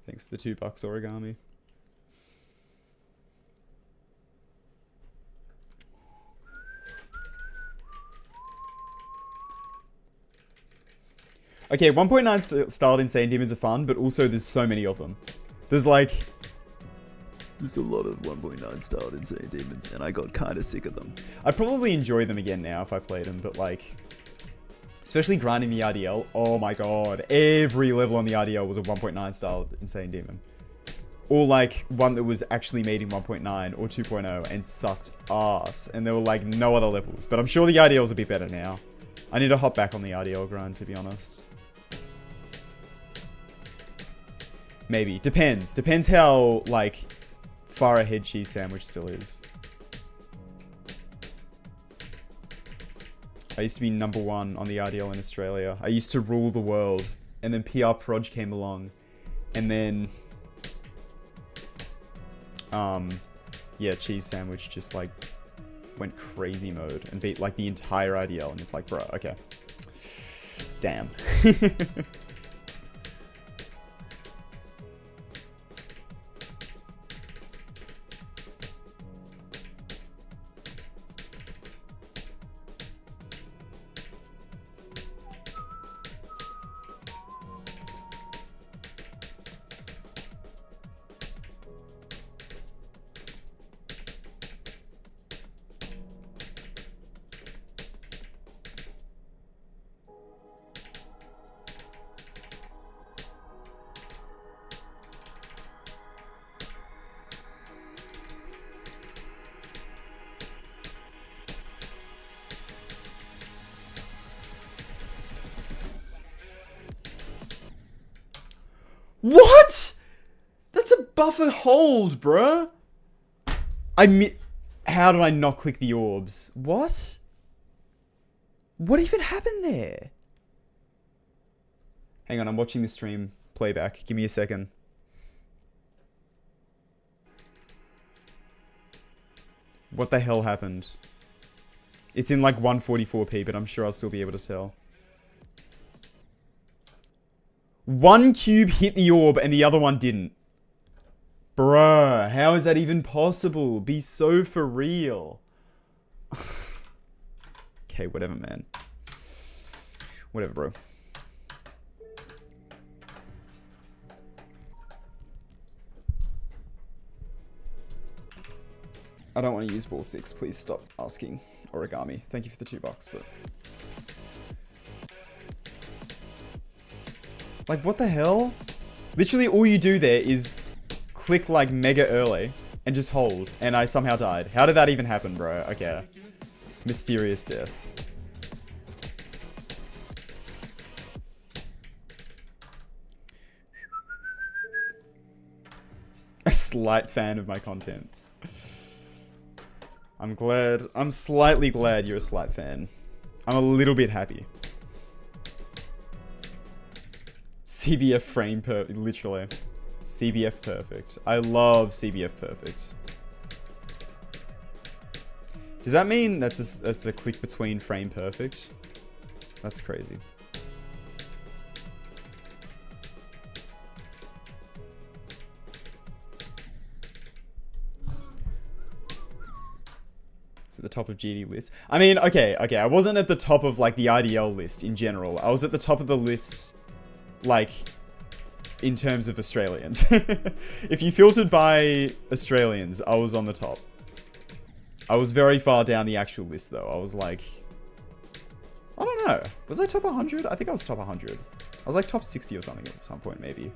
Thanks for the $2 origami. Okay, 1.9 styled insane demons are fun, but also there's so many of them. There's a lot of 1.9 styled insane demons, and I got kind of sick of them. I'd probably enjoy them again now if I played them, but like, especially grinding the RDL. Oh my god. Every level on the RDL was a 1.9 styled insane demon. Or like one that was actually made in 1.9 or 2.0 and sucked ass. And there were like no other levels. But I'm sure the RDL's a bit better now. I need to hop back on the RDL grind, to be honest. Maybe. Depends. Depends how like far ahead Cheese Sandwich still is. I used to be #1 on the RDL in Australia. I used to rule the world. And then PR Proj came along. And then... yeah, Cheese Sandwich just like went crazy mode and beat like the entire IDL. And it's like, bro, okay. Damn. What? That's a buffer hold, bruh. How did I not click the orbs? What? What even happened there? Hang on, I'm watching the stream playback. Give me a second. What the hell happened? It's in like 144p, but I'm sure I'll still be able to tell. One cube hit the orb and the other one didn't. Bruh, how is that even possible? Be so for real. Okay, whatever, man. Whatever, bro. I don't want to use ball 6. Please stop asking origami. Thank you for the $2, but... Like, what the hell? Literally all you do there is click like mega early and just hold. And I somehow died. How did that even happen, bro? Okay. Mysterious death. A slight fan of my content. I'm slightly glad you're a slight fan. I'm a little bit happy. CBF frame perfect, literally. CBF perfect. I love CBF perfect. Does that mean that's a click between frame perfect? That's crazy. At the top of GD list. I mean, okay, I wasn't at the top of like the IDL list in general. I was at the top of the list, like, in terms of Australians. If you filtered by Australians, I was on the top. I was very far down the actual list though. I was like, I don't know. Was I top 100? I think I was top 100. I was like top 60 or something at some point maybe.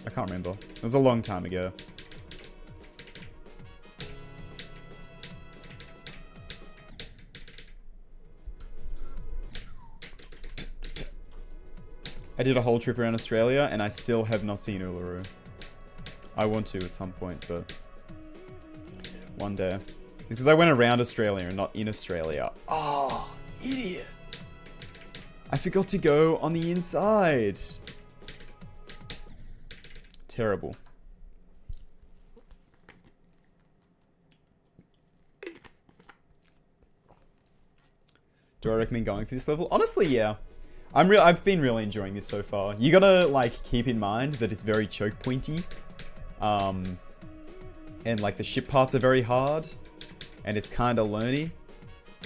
I can't remember. It was a long time ago. I did a whole trip around Australia and I still have not seen Uluru. I want to at some point, but one day. It's because I went around Australia and not in Australia. Oh, idiot. I forgot to go on the inside. Terrible. Do I recommend going for this level? Honestly, yeah. I've been really enjoying this so far. You gotta like keep in mind that it's very choke pointy. And like the ship parts are very hard. And it's kinda learny.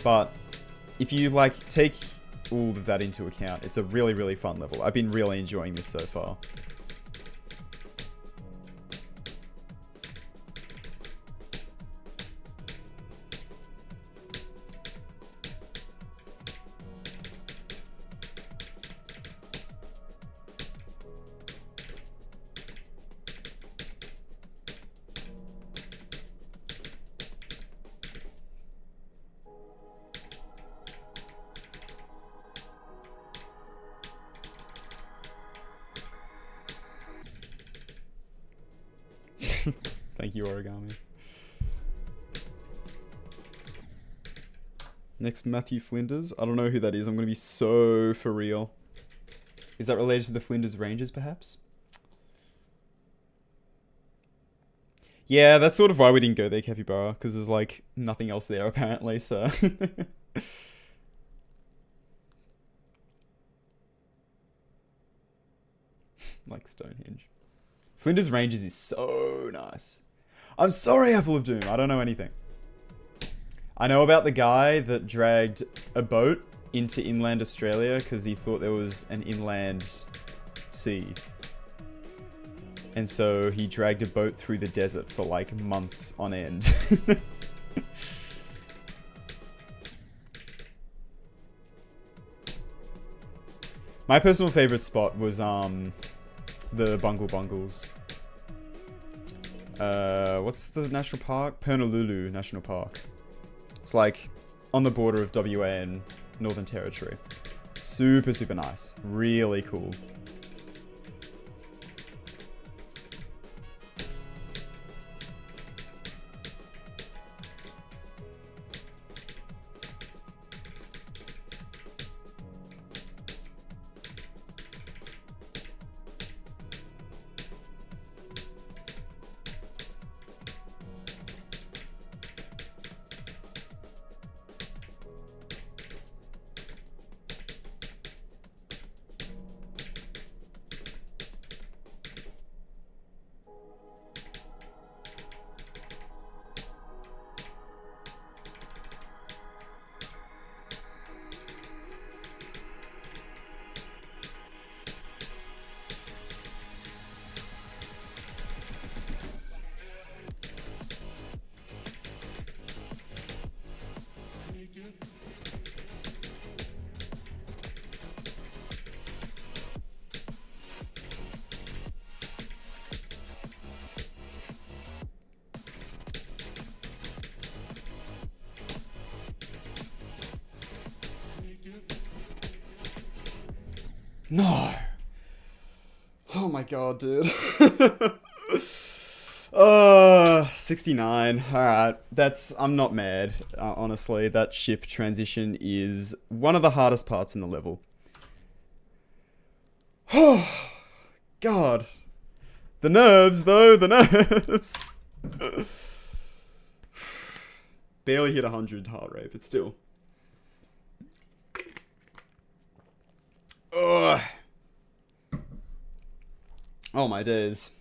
But if you like take all of that into account, it's a really, really fun level. I've been really enjoying this so far. Thank you, Origami. Next, Matthew Flinders. I don't know who that is. I'm going to be so for real. Is that related to the Flinders Rangers, perhaps? Yeah, that's sort of why we didn't go there, Capybara, because there's, like, nothing else there, apparently, so... like Stonehenge. Flinders Rangers is so nice. I'm sorry, Apple of Doom. I don't know anything. I know about the guy that dragged a boat into inland Australia because he thought there was an inland sea. And so he dragged a boat through the desert for like months on end. My personal favorite spot was the Bungle Bungles. What's the national park? Pernalulu National Park. It's like on the border of WA and Northern Territory. Super, super nice. Really cool. No. Oh my god, dude. 69. Alright. I'm not mad. Honestly, that ship transition is one of the hardest parts in the level. Oh, god. The nerves, though. The nerves. Barely hit 100 heart rate, but still. Ugh. Oh my days.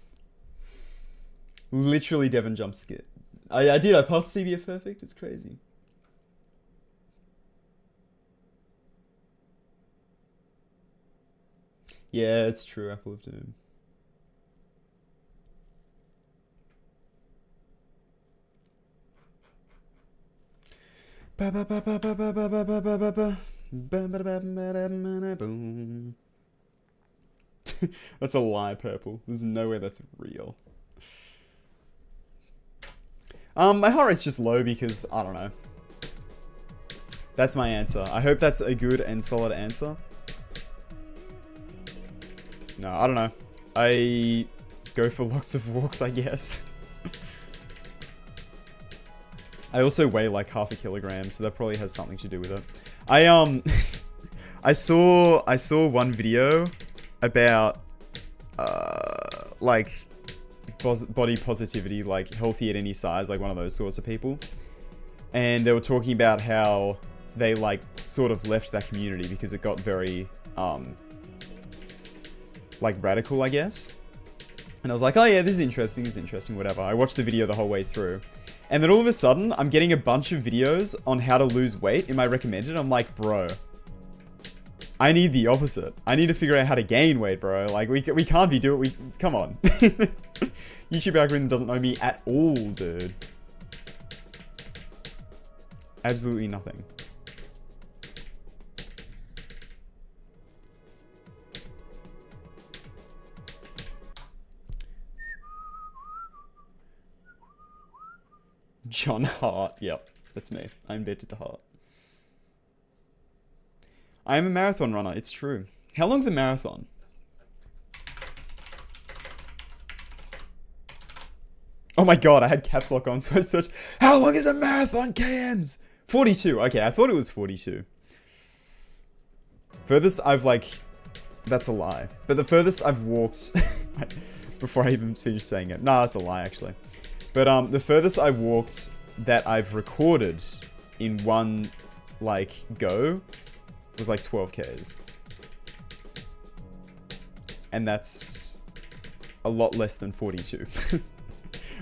Literally Devon jump skit. I did. I passed CBF perfect. It's crazy. Yeah, it's true. Apple of Doom. That's a lie, Purple. There's no way that's real. My heart rate's just low because, I don't know. That's my answer. I hope that's a good and solid answer. No, I don't know. I go for lots of walks, I guess. I also weigh like 0.5 kilogram, so that probably has something to do with it. I saw one video about like body positivity, like healthy at any size, like one of those sorts of people. And they were talking about how they like sort of left that community because it got very like radical, I guess. And I was like, oh yeah, this is interesting, whatever. I watched the video the whole way through. And then all of a sudden, I'm getting a bunch of videos on how to lose weight in my recommended. I'm like, bro, I need the opposite. I need to figure out how to gain weight, bro. Like, we can't be doing come on. YouTube algorithm doesn't know me at all, dude. Absolutely nothing. John Hart. Yep, that's me. I invented the heart. I am a marathon runner. It's true. How long's a marathon? Oh my god, I had caps lock on, so I searched, how long is a marathon, KMs? 42. Okay, I thought it was 42. Furthest I've like... That's a lie. But the furthest I've walked... Before I even finished saying it. No, that's a lie, actually. But the furthest I walked that I've recorded in one, like, go was like 12 Ks. And that's a lot less than 42.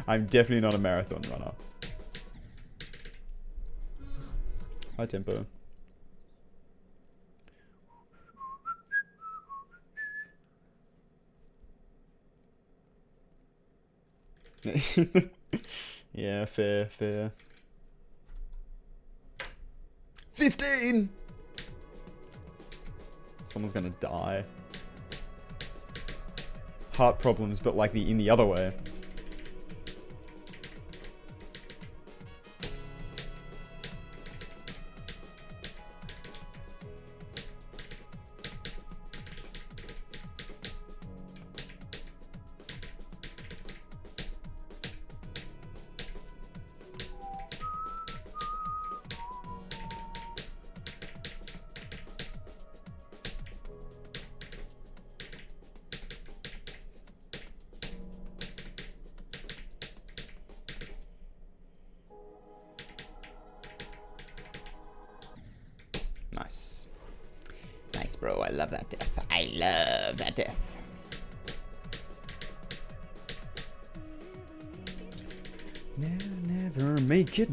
I'm definitely not a marathon runner. High tempo. Yeah, fair. 15! Someone's gonna die. Heart problems, but like in the other way. Nice. Nice, bro. I love that death. I love that death. Never make it.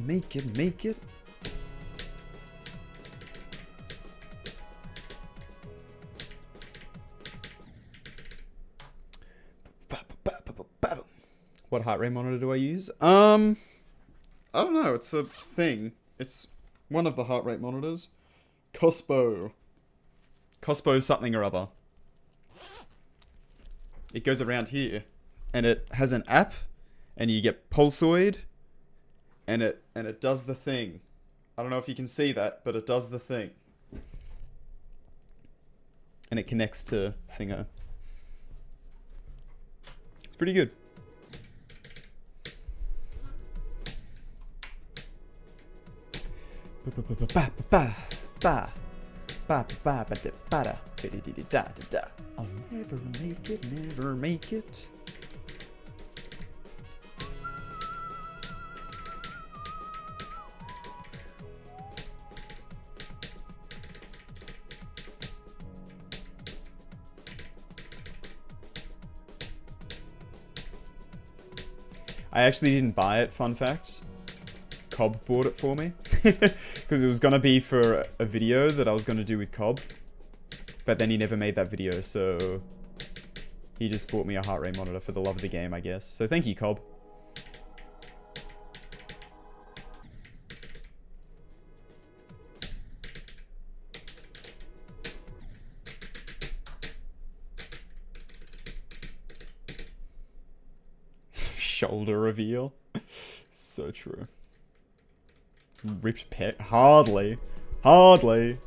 What heart rate monitor do I use? I don't know. It's a thing. It's one of the heart rate monitors. Cospo something or other. It goes around here, and it has an app, and you get Pulsoid, and it does the thing. I don't know if you can see that, but it does the thing, and it connects to Thingo. It's pretty good. I'll never make it. I actually didn't buy it, fun fact. Cobb bought it for me. Because it was going to be for a video that I was going to do with Cobb. But then he never made that video, so... He just bought me a heart rate monitor for the love of the game, I guess. So thank you, Cobb. shoulder reveal. So true. Ripped pet. Hardly. Hardly.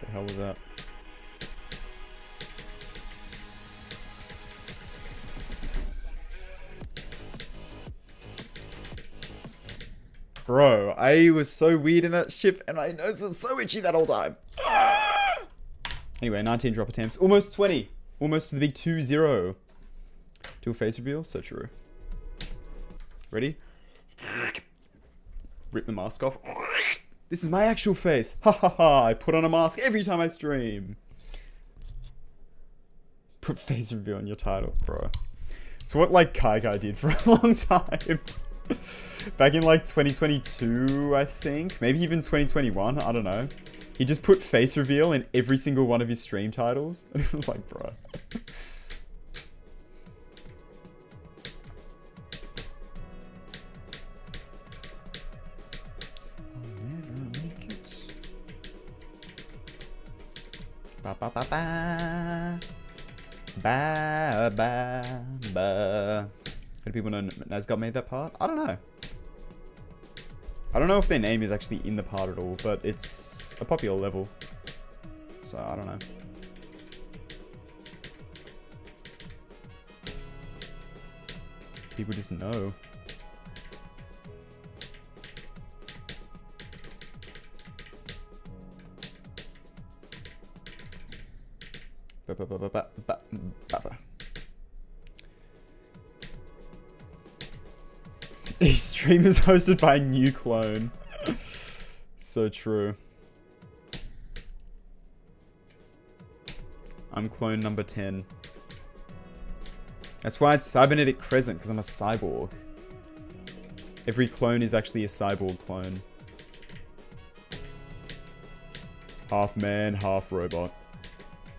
The hell was that? Bro, I was so weird in that ship and my nose was so itchy that whole time. Anyway, 19 drop attempts. Almost 20. Almost to the big 2-0. Do a face reveal? So true. Ready? Rip the mask off. This is my actual face. Ha ha ha. I put on a mask every time I stream. Put face reveal on your title, bro. It's what like Kai did for a long time. Back in like 2022, I think. Maybe even 2021. I don't know. He just put face reveal in every single one of his stream titles. And it was like, bro. Ba ba ba ba. Ba ba ba. How do people know Nazgul made that part? I don't know. I don't know if their name is actually in the part at all, but it's a popular level. So I don't know. People just know. Ba ba ba ba ba ba ba ba. Each stream is hosted by a new clone. So true. I'm clone number 10. That's why it's cybernetic crescent, because I'm a cyborg. Every clone is actually a cyborg clone. Half man, half robot.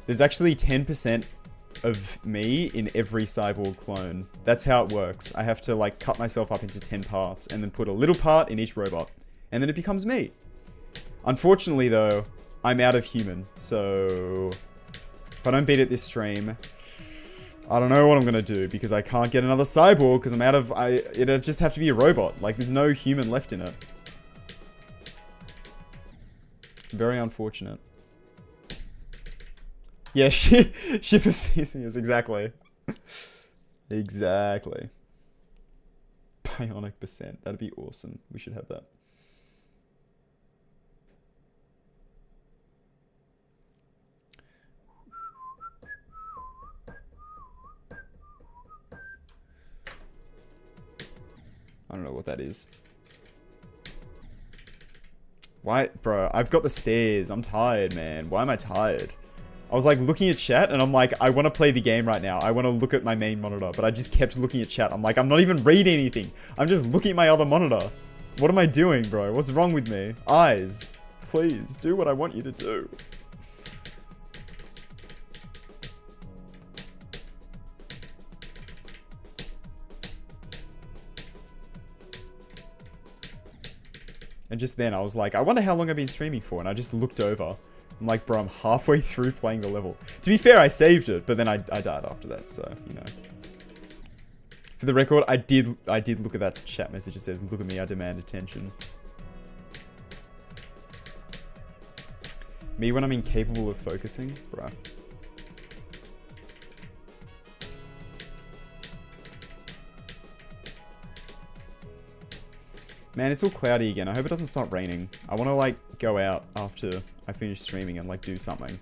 There's actually 10% of me in every cyborg clone. That's how it works. I have to like cut myself up into 10 parts and then put a little part in each robot. And then it becomes me. Unfortunately though, I'm out of human. So if I don't beat it this stream, I don't know what I'm gonna do because I can't get another cyborg because I'm out of, it'll just have to be a robot. Like there's no human left in it. Very unfortunate. Yeah, ship of Theseus, exactly. Exactly. Bionic percent. That'd be awesome. We should have that. I don't know what that is. Why? Bro, I've got the stairs. I'm tired, man. Why am I tired? I was like looking at chat and I'm like, I want to play the game right now. I want to look at my main monitor, but I just kept looking at chat. I'm like, I'm not even reading anything. I'm just looking at my other monitor. What am I doing, bro? What's wrong with me? Eyes, please do what I want you to do. And just then I was like, I wonder how long I've been streaming for. And I just looked over. I'm like, bro, I'm halfway through playing the level. To be fair, I saved it, but then I died after that, so, you know. For the record, I did look at that chat message. It says, look at me, I demand attention. Me when I'm incapable of focusing? Bro. Man, it's all cloudy again. I hope it doesn't start raining. I want to, like, go out after I finish streaming and, like, do something.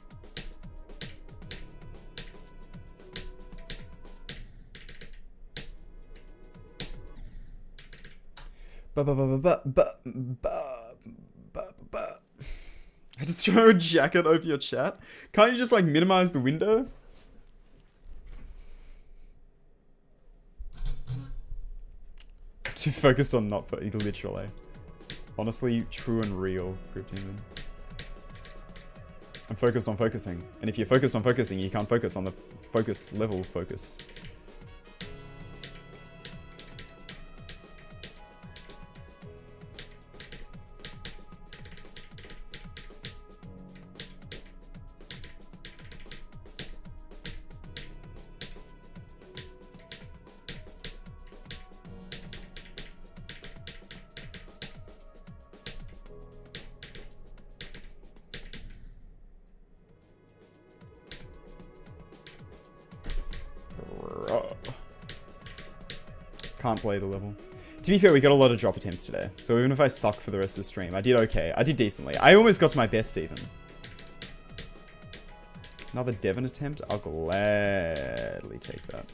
I just throw a jacket over your chat. Can't you just like minimize the window? Too focused on not literally. Honestly, true and real, Cryptdemon. I'm focused on focusing. And if you're focused on focusing, you can't focus on the focus level focus. Can't play the level. To be fair, we got a lot of drop attempts today. So even if I suck for the rest of the stream, I did okay. I did decently. I almost got to my best even. Another Devon attempt? I'll gladly take that.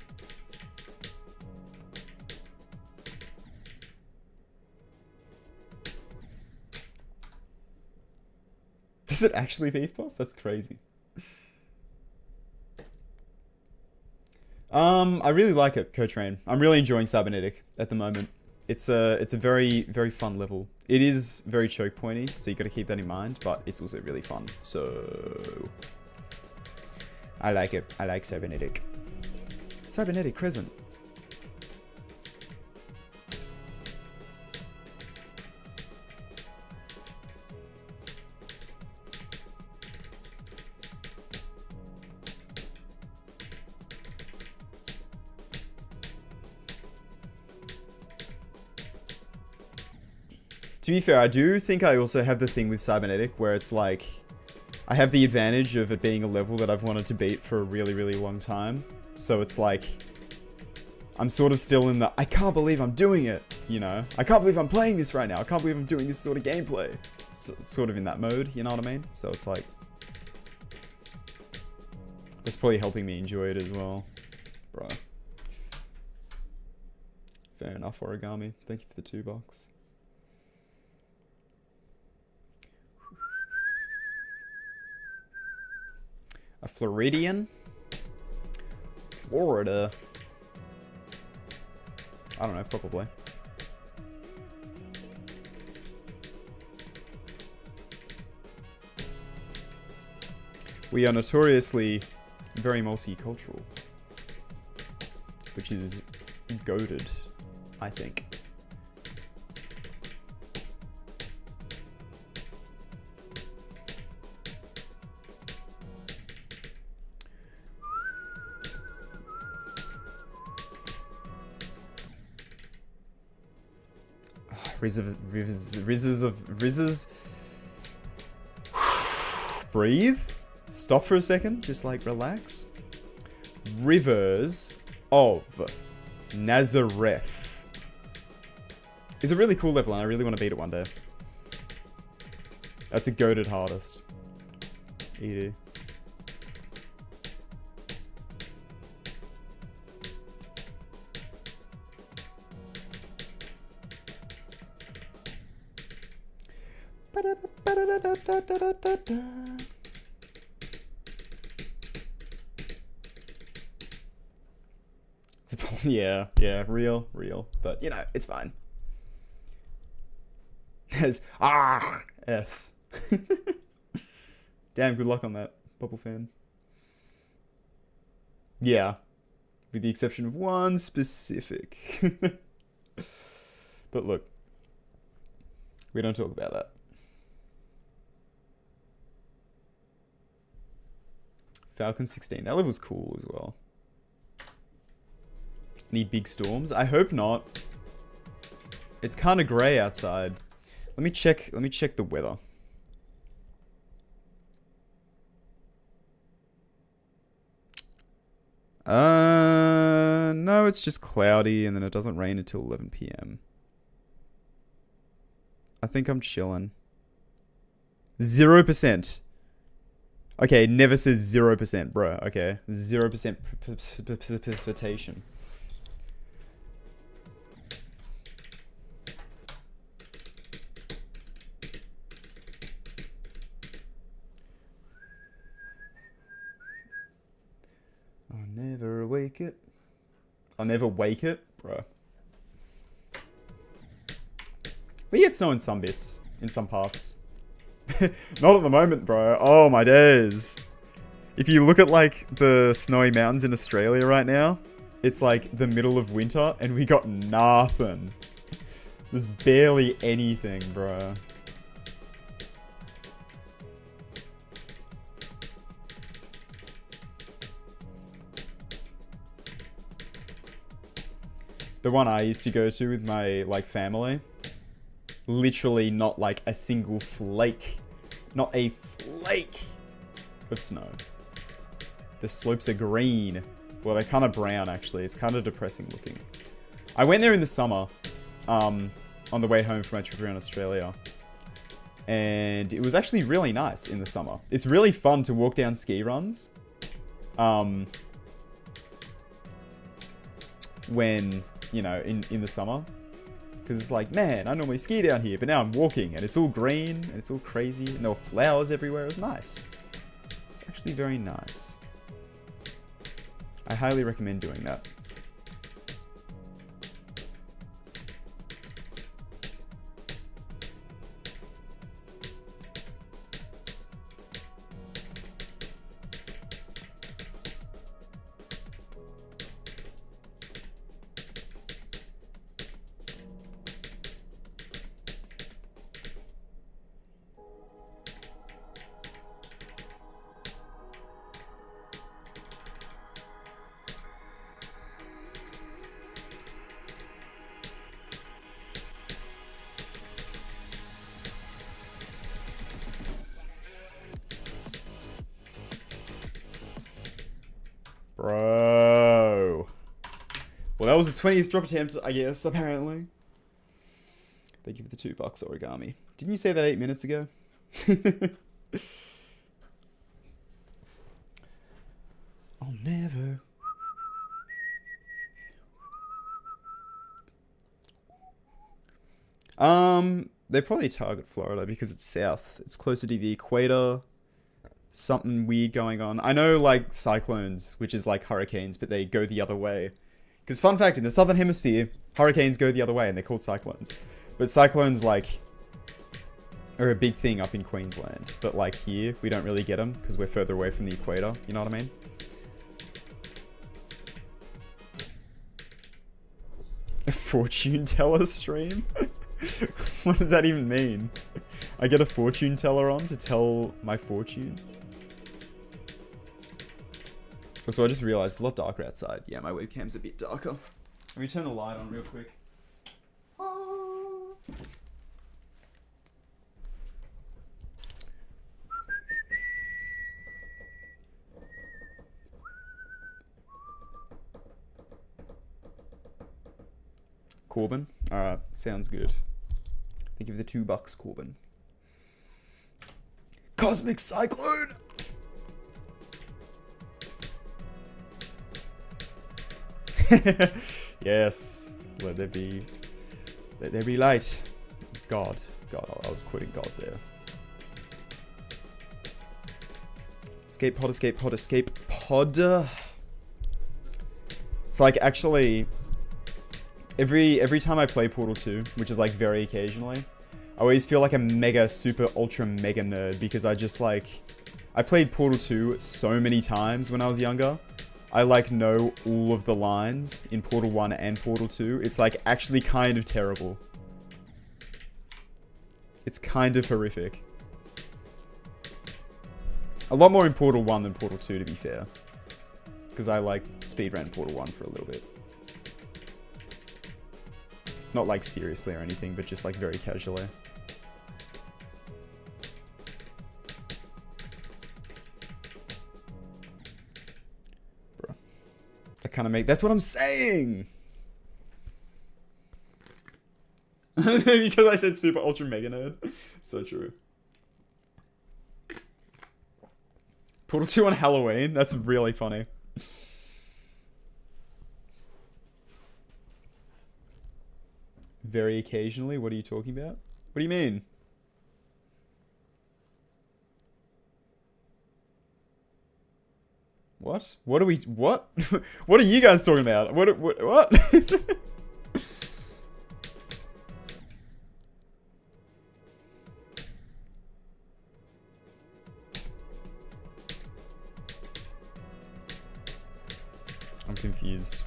Does it actually beef boss? That's crazy. I really like it, Co-Train. I'm really enjoying Cybernetic at the moment. It's a very, very fun level. It is very choke pointy, so you got to keep that in mind, but it's also really fun. So I like it. I like Cybernetic. Cybernetic Crescent. To be fair, I do think I also have the thing with Cybernetic where it's like, I have the advantage of it being a level that I've wanted to beat for a really, really long time. So it's like, I'm sort of still in the, I can't believe I'm doing it, you know? I can't believe I'm playing this right now. I can't believe I'm doing this sort of gameplay. Sort of in that mode, you know what I mean? So it's like, that's probably helping me enjoy it as well. Bro. Fair enough, Origami. Thank you for the $2. A Floridian? Florida. I don't know, probably. We are notoriously very multicultural, which is goated, I think. Rizzes. Breathe. Stop for a second. Just like relax. Rivers of Nazareth. It's a really cool level and I really want to beat it one day. That's a goated hardest. ED. Yeah, real. But, you know, it's fine. There's F. Damn, good luck on that, Bubble fan. Yeah. With the exception of one specific. But look. We don't talk about that. Falcon 16. That level's cool as well. Any big storms? I hope not. It's kind of grey outside. Let me check the weather. No, it's just cloudy and then it doesn't rain until 11 PM. I think I'm chilling. 0%. Okay, it never says 0%, bro. Okay, 0% precipitation. I'll never wake it. I'll never wake it, bro. We get snow in some bits, in some parts. Not at the moment, bro. Oh my days. If you look at like the snowy mountains in Australia right now, it's like the middle of winter and we got nothing. There's barely anything, bro. The one I used to go to with my like family, literally not like a single flake, not a flake of snow. The slopes are green. Well, they're kind of brown actually. It's kind of depressing looking. I went there in the summer, on the way home from my trip around Australia. And it was actually really nice in the summer. It's really fun to walk down ski runs. When, you know, in the summer. Because it's like, man, I normally ski down here, but now I'm walking and it's all green and it's all crazy and there were flowers everywhere. It was nice. It's actually very nice. I highly recommend doing that. Bro. Well, that was the 20th drop attempt, I guess, apparently. Thank you for the $2 origami. Didn't you say that 8 minutes ago? I'll never. They probably target Florida because it's south. It's closer to the equator. Something weird going on. I know, like, cyclones, which is like hurricanes, but they go the other way. Because, fun fact, in the southern hemisphere, hurricanes go the other way, and they're called cyclones. But cyclones, like, are a big thing up in Queensland. But, like, here, we don't really get them, because we're further away from the equator. You know what I mean? A fortune teller stream? What does that even mean? I get a fortune teller on to tell my fortune? So I just realized it's a lot darker outside. Yeah, my webcam's a bit darker. Let me turn the light on real quick. Corbin? Alright, sounds good. Thank you for the $2, Corbin. Cosmic Cyclone! Yes. Let there be light. God. I was quoting God there. Escape pod, escape pod, escape pod. It's like, actually, every time I play Portal 2, which is like very occasionally, I always feel like a mega, super, ultra, mega nerd because I just like... I played Portal 2 so many times when I was younger. I like know all of the lines in Portal 1 and Portal 2. It's like actually kind of terrible. It's kind of horrific. A lot more in Portal 1 than Portal 2 to be fair. Because I like speedran Portal 1 for a little bit. Not like seriously or anything, but just like very casually. Bro. That kind of that's what I'm saying! Because I said super ultra mega nerd. So true. Portal 2 on Halloween? That's really funny. Very occasionally? What are you talking about? What do you mean? What? What are we... What? What are you guys talking about? What? I'm confused.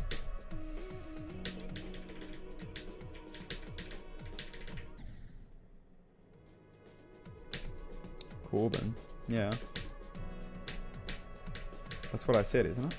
Corbin? Yeah. That's what I said, isn't it?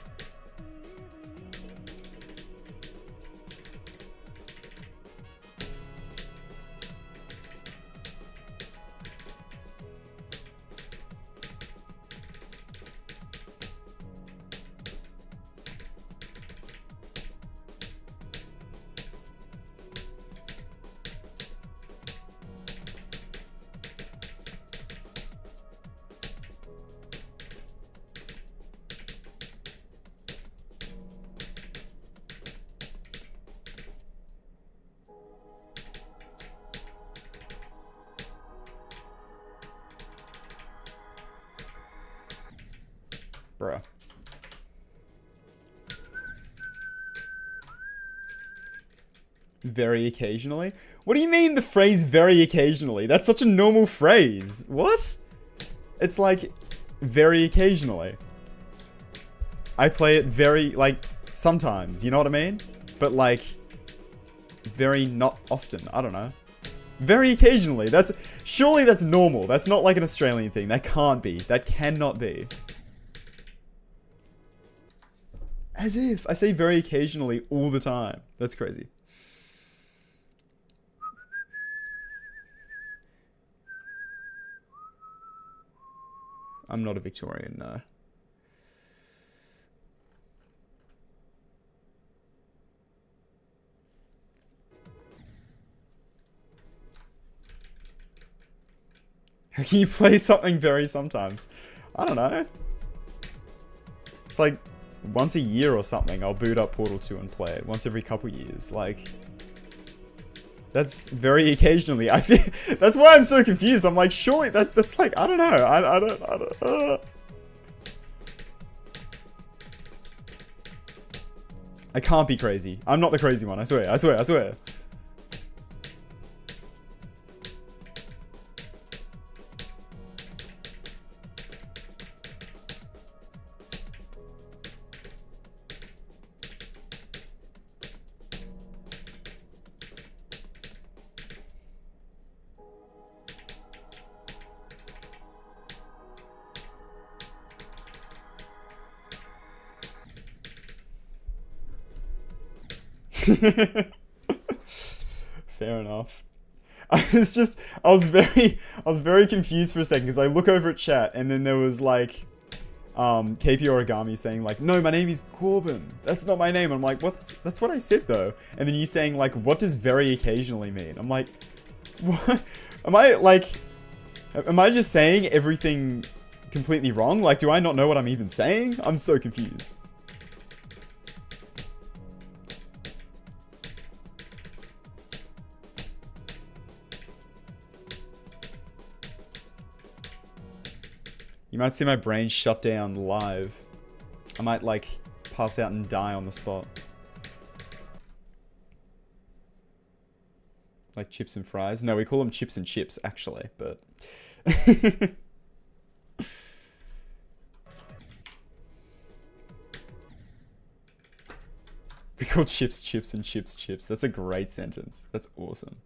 Bruh. Very occasionally? What do you mean the phrase very occasionally? That's such a normal phrase. What? It's like, very occasionally. I play it very, like, sometimes, you know what I mean? But like, very not often, I don't know. Very occasionally, surely that's normal. That's not like an Australian thing. That can't be. That cannot be. As if. I say very occasionally all the time. That's crazy. I'm not a Victorian, no. How can you play something very sometimes? I don't know. It's like once a year or something, I'll boot up Portal 2 and play it. Once every couple years. Like, that's very occasionally. I feel that's why I'm so confused. I'm like, surely that's like, I don't know. I don't. I can't be crazy. I'm not the crazy one. I swear. I swear. I swear. Fair enough. I was very confused for a second because I look over at chat and then there was like KP Origami saying like, no, my name is Corbin. That's not my name. I'm like, what? That's what I said though. And then you saying like, what does very occasionally mean? I'm like, what? Am I just saying everything completely wrong? Like, do I not know what I'm even saying? I'm so confused. You might see my brain shut down live. I might, like, pass out and die on the spot. Like chips and fries? No, we call them chips and chips, actually, but... We call chips chips and chips chips. That's a great sentence. That's awesome.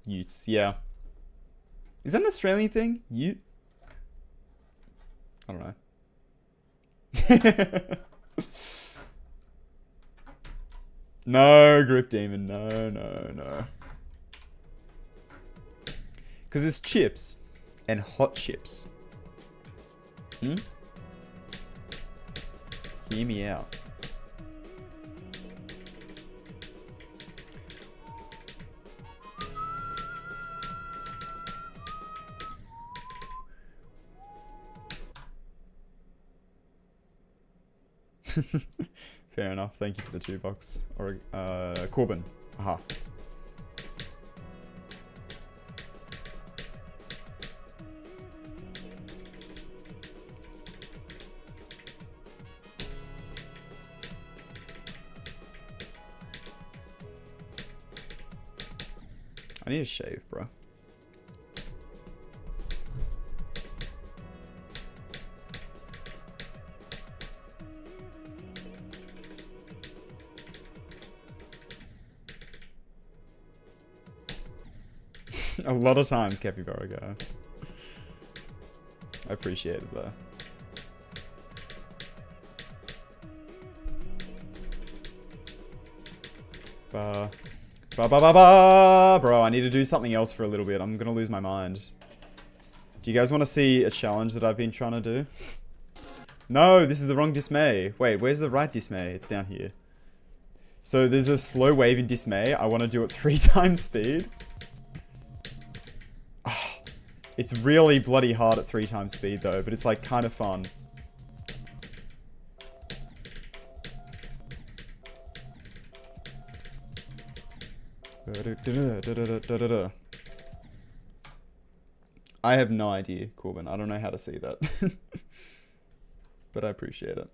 Utes, yeah. Is that an Australian thing? Ute? I don't know. No, Grip Demon. No. Because it's chips and hot chips. Hmm? Hear me out. Fair enough. Thank you for the $2. Or Corbin. Aha. I need a shave, bro. A lot of times, Capybara go. I appreciate it though. Bro, I need to do something else for a little bit. I'm gonna lose my mind. Do you guys want to see a challenge that I've been trying to do? No, this is the wrong dismay. Wait, where's the right dismay? It's down here. So there's a slow wave in dismay. I want to do it 3 times speed. Oh, it's really bloody hard at 3 times speed though, but it's like kind of fun. I have no idea, Corbin. I don't know how to see that. But I appreciate it.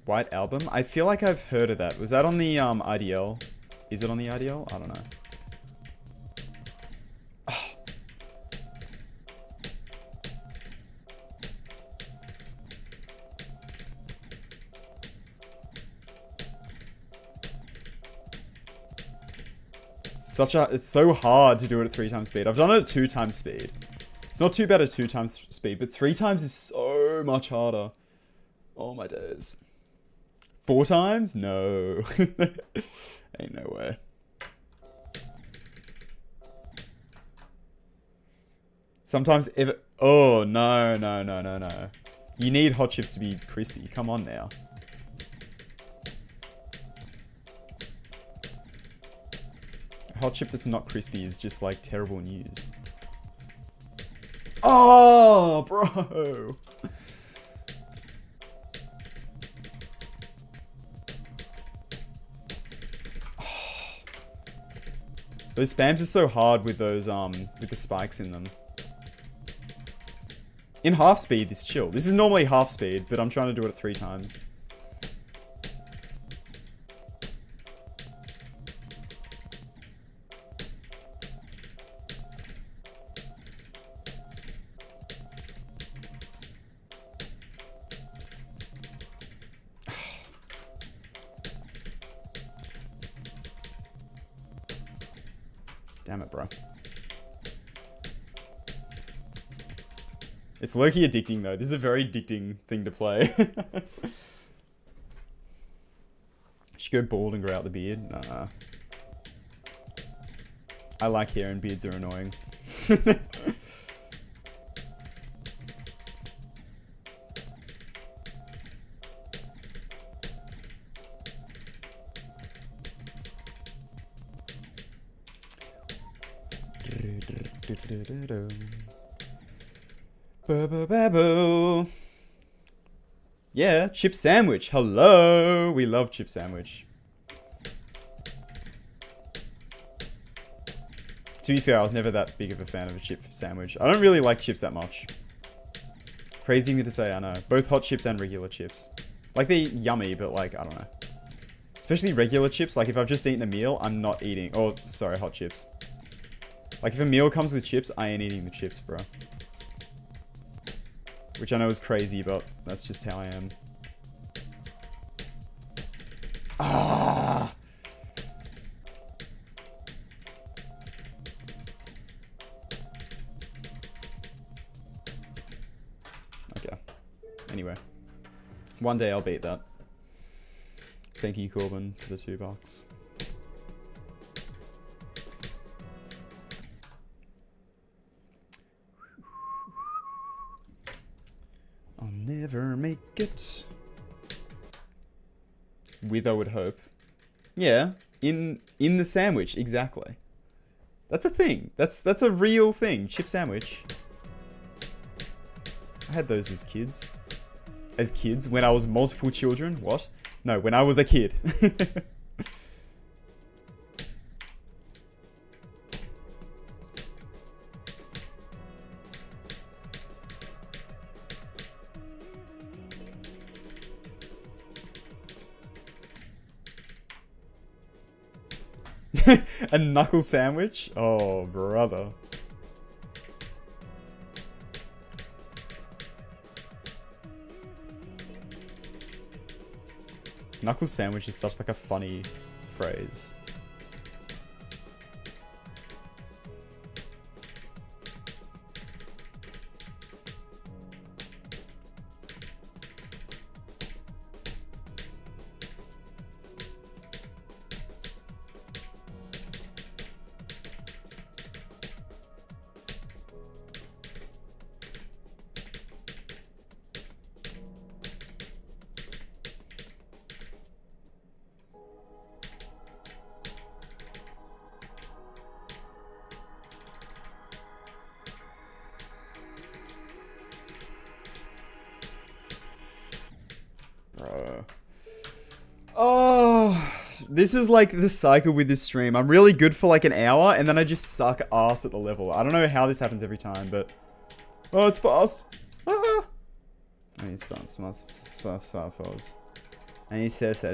White Album? I feel like I've heard of that. Was that on the IDL? Is it on the IDL? I don't know. Oh. It's so hard to do it at 3 times speed. I've done it at 2 times speed. It's not too bad at 2 times speed, but 3 times is so much harder. Oh my days. 4 times? No. Ain't no way. Sometimes if it, oh no. You need hot chips to be crispy. Come on now. Hot chip that's not crispy is just like terrible news. Oh, bro. Those spams are so hard with those with the spikes in them. In half speed, it's chill. This is normally half speed, but I'm trying to do it at 3 times. Damn it, bro. It's low-key addicting, though. This is a very addicting thing to play. Should go bald and grow out the beard? Nah. I like hair and beards are annoying. Yeah, chip sandwich. Hello. We love chip sandwich. To be fair, I was never that big of a fan of a chip sandwich. I don't really like chips that much. Crazy thing to say, I know. Both hot chips and regular chips. Like, they're yummy, but like, I don't know. Especially regular chips. Like, if I've just eaten a meal, I'm not eating... Oh, sorry, hot chips. Like, if a meal comes with chips, I ain't eating the chips, bro. Which I know is crazy, but that's just how I am. Ah! Okay. Anyway. One day I'll beat that. Thank you, Corbin, for the $2. I'll never make it. With, I would hope. Yeah, in the sandwich, exactly. That's a thing. That's a real thing. Chip sandwich. I had those as kids. As kids, when I was multiple children. What? No, when I was a kid. A knuckle sandwich? Oh, brother. Knuckle sandwich is such like a funny phrase. Bro. Oh, this is like the cycle with this stream. I'm really good for like an hour and then I just suck ass at the level. I don't know how this happens every time, but... Oh, it's fast. Ah. I need to start smart pose. And he says.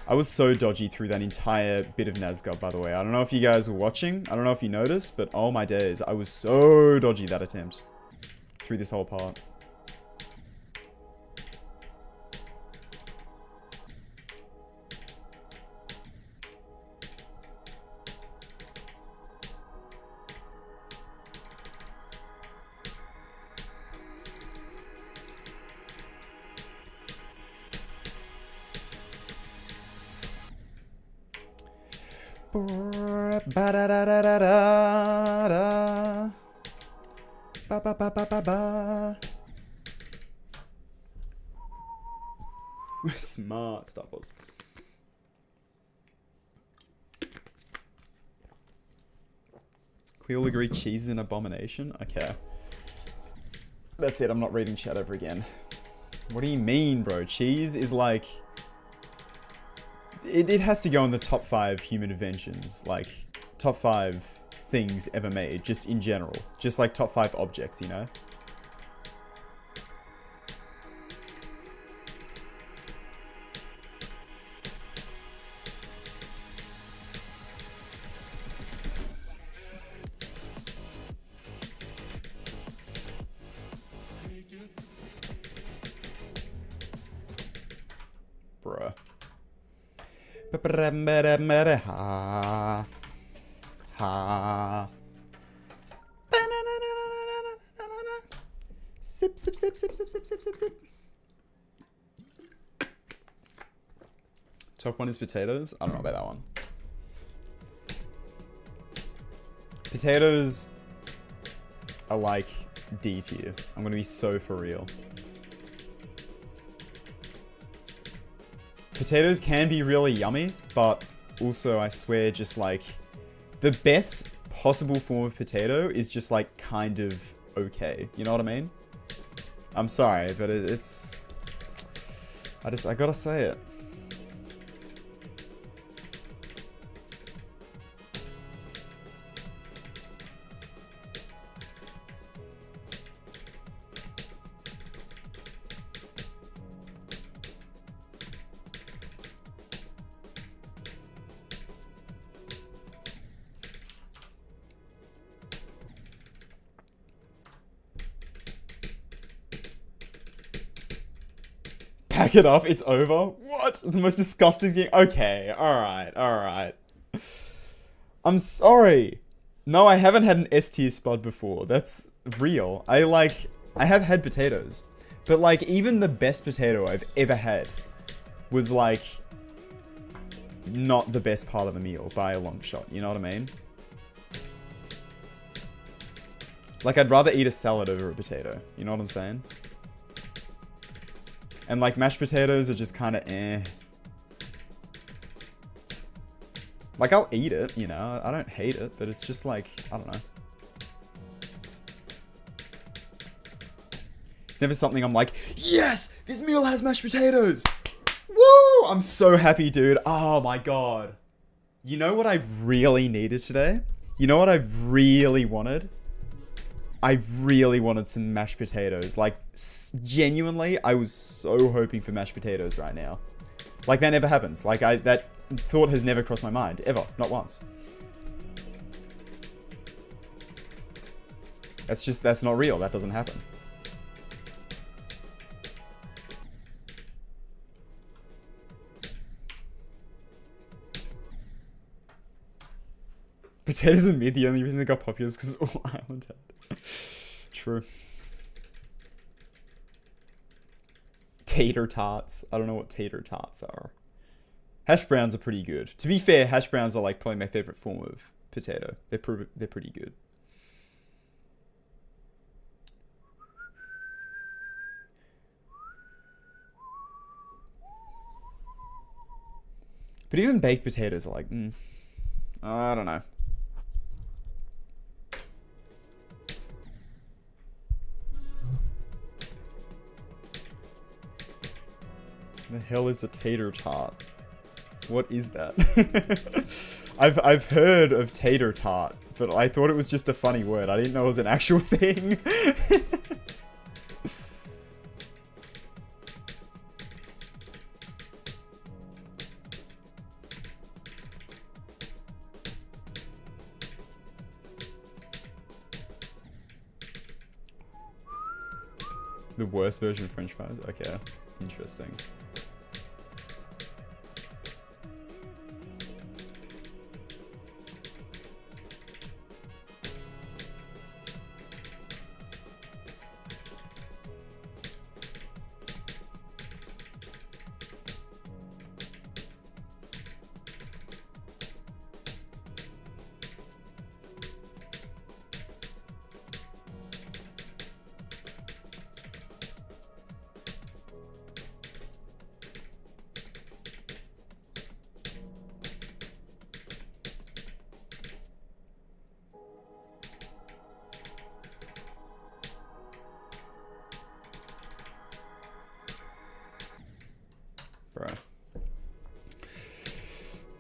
I was so dodgy through that entire bit of Nazgûl, by the way. I don't know if you guys were watching. I don't know if you noticed, but oh my days. I was so dodgy that attempt. Through this whole part. Ba-da-da-da-da-da. Ba-ba-ba-ba-ba-ba. Smart Star Wars. Can we all agree cheese is an abomination? Okay. That's it, I'm not reading chat ever again. What do you mean, bro? Cheese is like... It has to go in the top 5 human inventions. Like, top 5 things ever made, just in general. Just like top 5 objects, you know? Bruh. Ha. Sip, sip, sip, sip, sip, sip, sip, sip, sip. Top 1 is potatoes? I don't know about that one. Potatoes are like D tier. I'm gonna be so for real. Potatoes can be really yummy, but also I swear just like the best possible form of potato is just like kind of okay. You know what I mean? I'm sorry, but it's... I gotta say it. Pack it up, it's over? What? The most disgusting thing? Okay, alright. I'm sorry. No, I haven't had an S tier spud before. That's real. I have had potatoes. But like, even the best potato I've ever had was like, not the best part of the meal by a long shot. You know what I mean? Like, I'd rather eat a salad over a potato. You know what I'm saying? And like mashed potatoes are just kind of eh. Like I'll eat it, you know, I don't hate it, but it's just like, I don't know. It's never something I'm like, yes, this meal has mashed potatoes. Woo, I'm so happy, dude. Oh my God. You know what I really needed today? You know what I really wanted? I really wanted some mashed potatoes. Like, genuinely, I was so hoping for mashed potatoes right now. Like, that never happens. Like, that thought has never crossed my mind. Ever. Not once. That's not real. That doesn't happen. Potatoes and meat, the only reason they got popular is because all Island had. True. Tater tarts. I don't know what tater tarts are. Hash browns are pretty good. To be fair, hash browns are like probably my favorite form of potato. They're pretty good. But even baked potatoes are like, I don't know. The hell is a tater tart? What is that? I've heard of tater tart, but I thought it was just a funny word. I didn't know it was an actual thing. The worst version of French fries? Okay, interesting.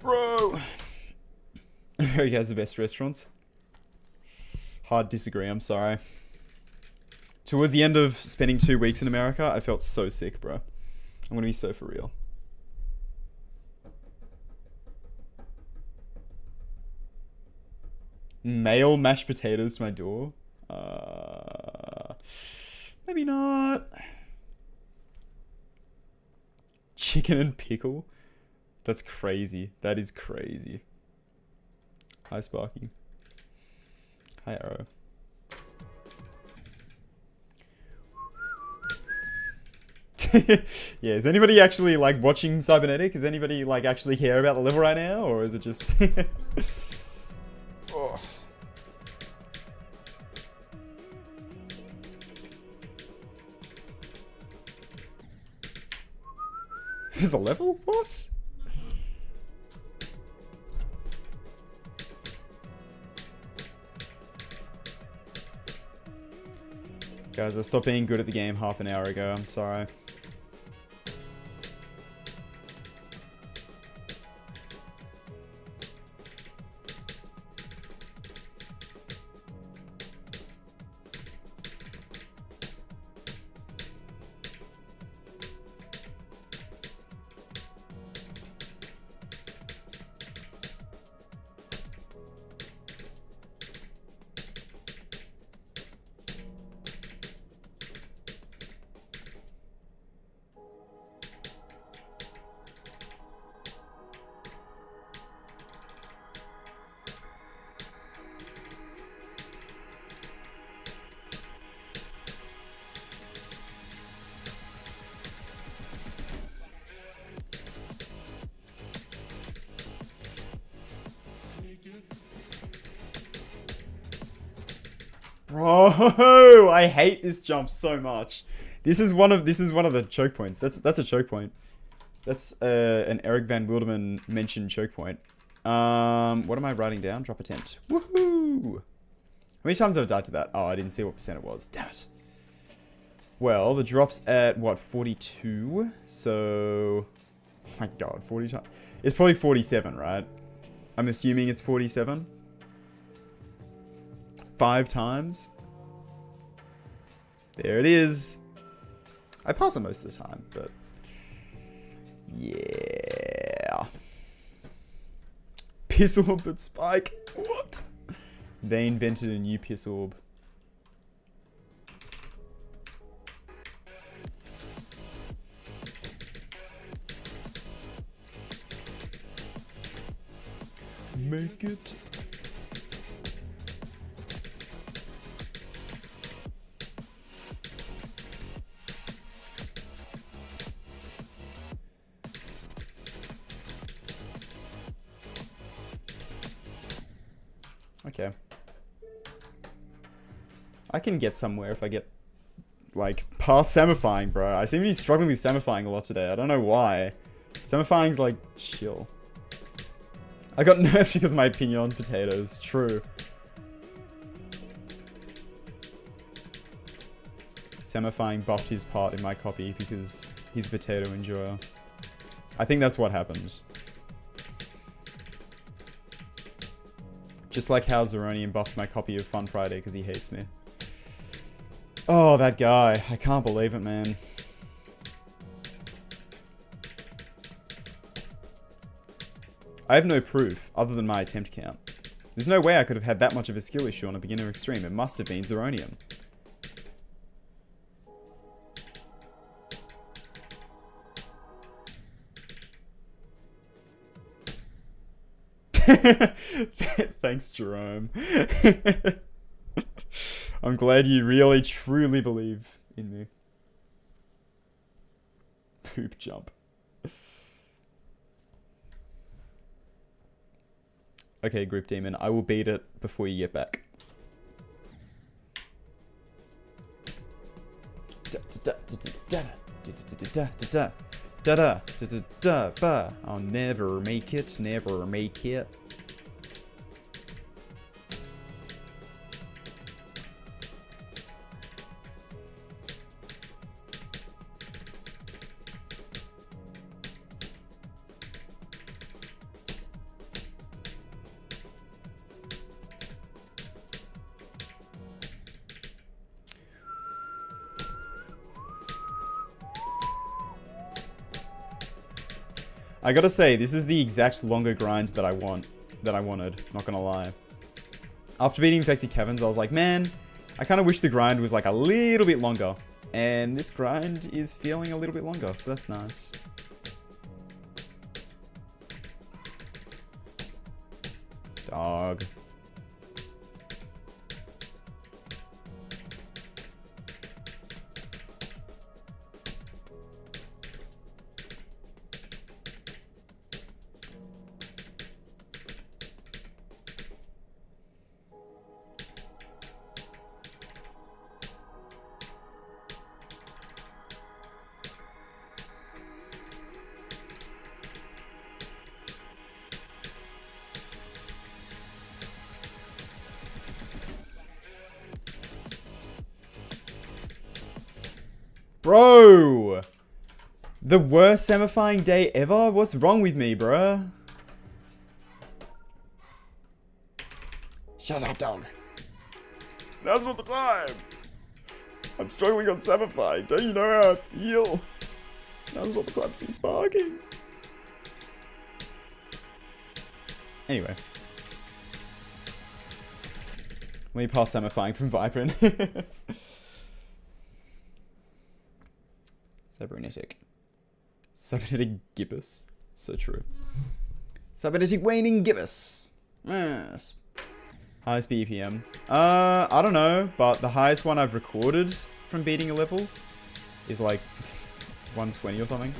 Bro. America has the best restaurants. Hard disagree, I'm sorry. Towards the end of spending 2 weeks in America, I felt so sick, bro. I'm gonna be so for real. Mail mashed potatoes to my door? Maybe not. Chicken and pickle? That's crazy. That is crazy. Hi, Sparky. Hi, Arrow. Yeah, is anybody actually, like, watching Cybernetic? Is anybody, like, actually care about the level right now? Or is it just... Oh. There's a level? What? Guys, I stopped being good at the game half an hour ago. I'm sorry. Bro, I hate this jump so much. This is one of the choke points. That's a choke point. That's an Eric Van Wilderman mentioned choke point. What am I writing down? Drop attempt. Woohoo! How many times have I died to that? Oh, I didn't see what percent it was. Damn it. Well, the drop's at what, 42? So, oh my God, 40 times. It's probably 47, right? I'm assuming it's 47. 5 times. There it is. I pass it most of the time, but yeah. piss orb but spike. What? They invented a new piss orb. Make it. Okay. I can get somewhere if I get, like, past semifying, bro. I seem to be struggling with semifying a lot today. I don't know why. Semifying's, like, chill. I got nerfed because of my opinion on potatoes. True. Semifying buffed his part in my copy because he's a potato enjoyer. I think that's what happened. Just like how Zeronian buffed my copy of Fun Friday because he hates me. Oh, that guy. I can't believe it, man. I have no proof other than my attempt count. There's no way I could have had that much of a skill issue on a beginner extreme. It must have been Zeronium. Thanks, Jerome. I'm glad you really, truly believe in me. Poop jump. Okay, Group Demon, I will beat it before you get back. I'll never make it, never make it. I gotta say, this is the exact longer grind that I wanted, not gonna lie. After beating Infected Caverns, I was like, man, I kinda wish the grind was like a little bit longer. And this grind is feeling a little bit longer, so that's nice. Dog. Bro! The worst semifying day ever? What's wrong with me, bruh? Shut up, dog. Now's not the time. I'm struggling on semifying. Don't you know how I feel? Now's not the time to be barking. Anyway. Let me pass semifying from Viprin. Cybernetic gibbous. So true. Cybernetic waning gibbous. Yes. Highest BPM. I don't know, but the highest one I've recorded from beating a level is like 120 or something.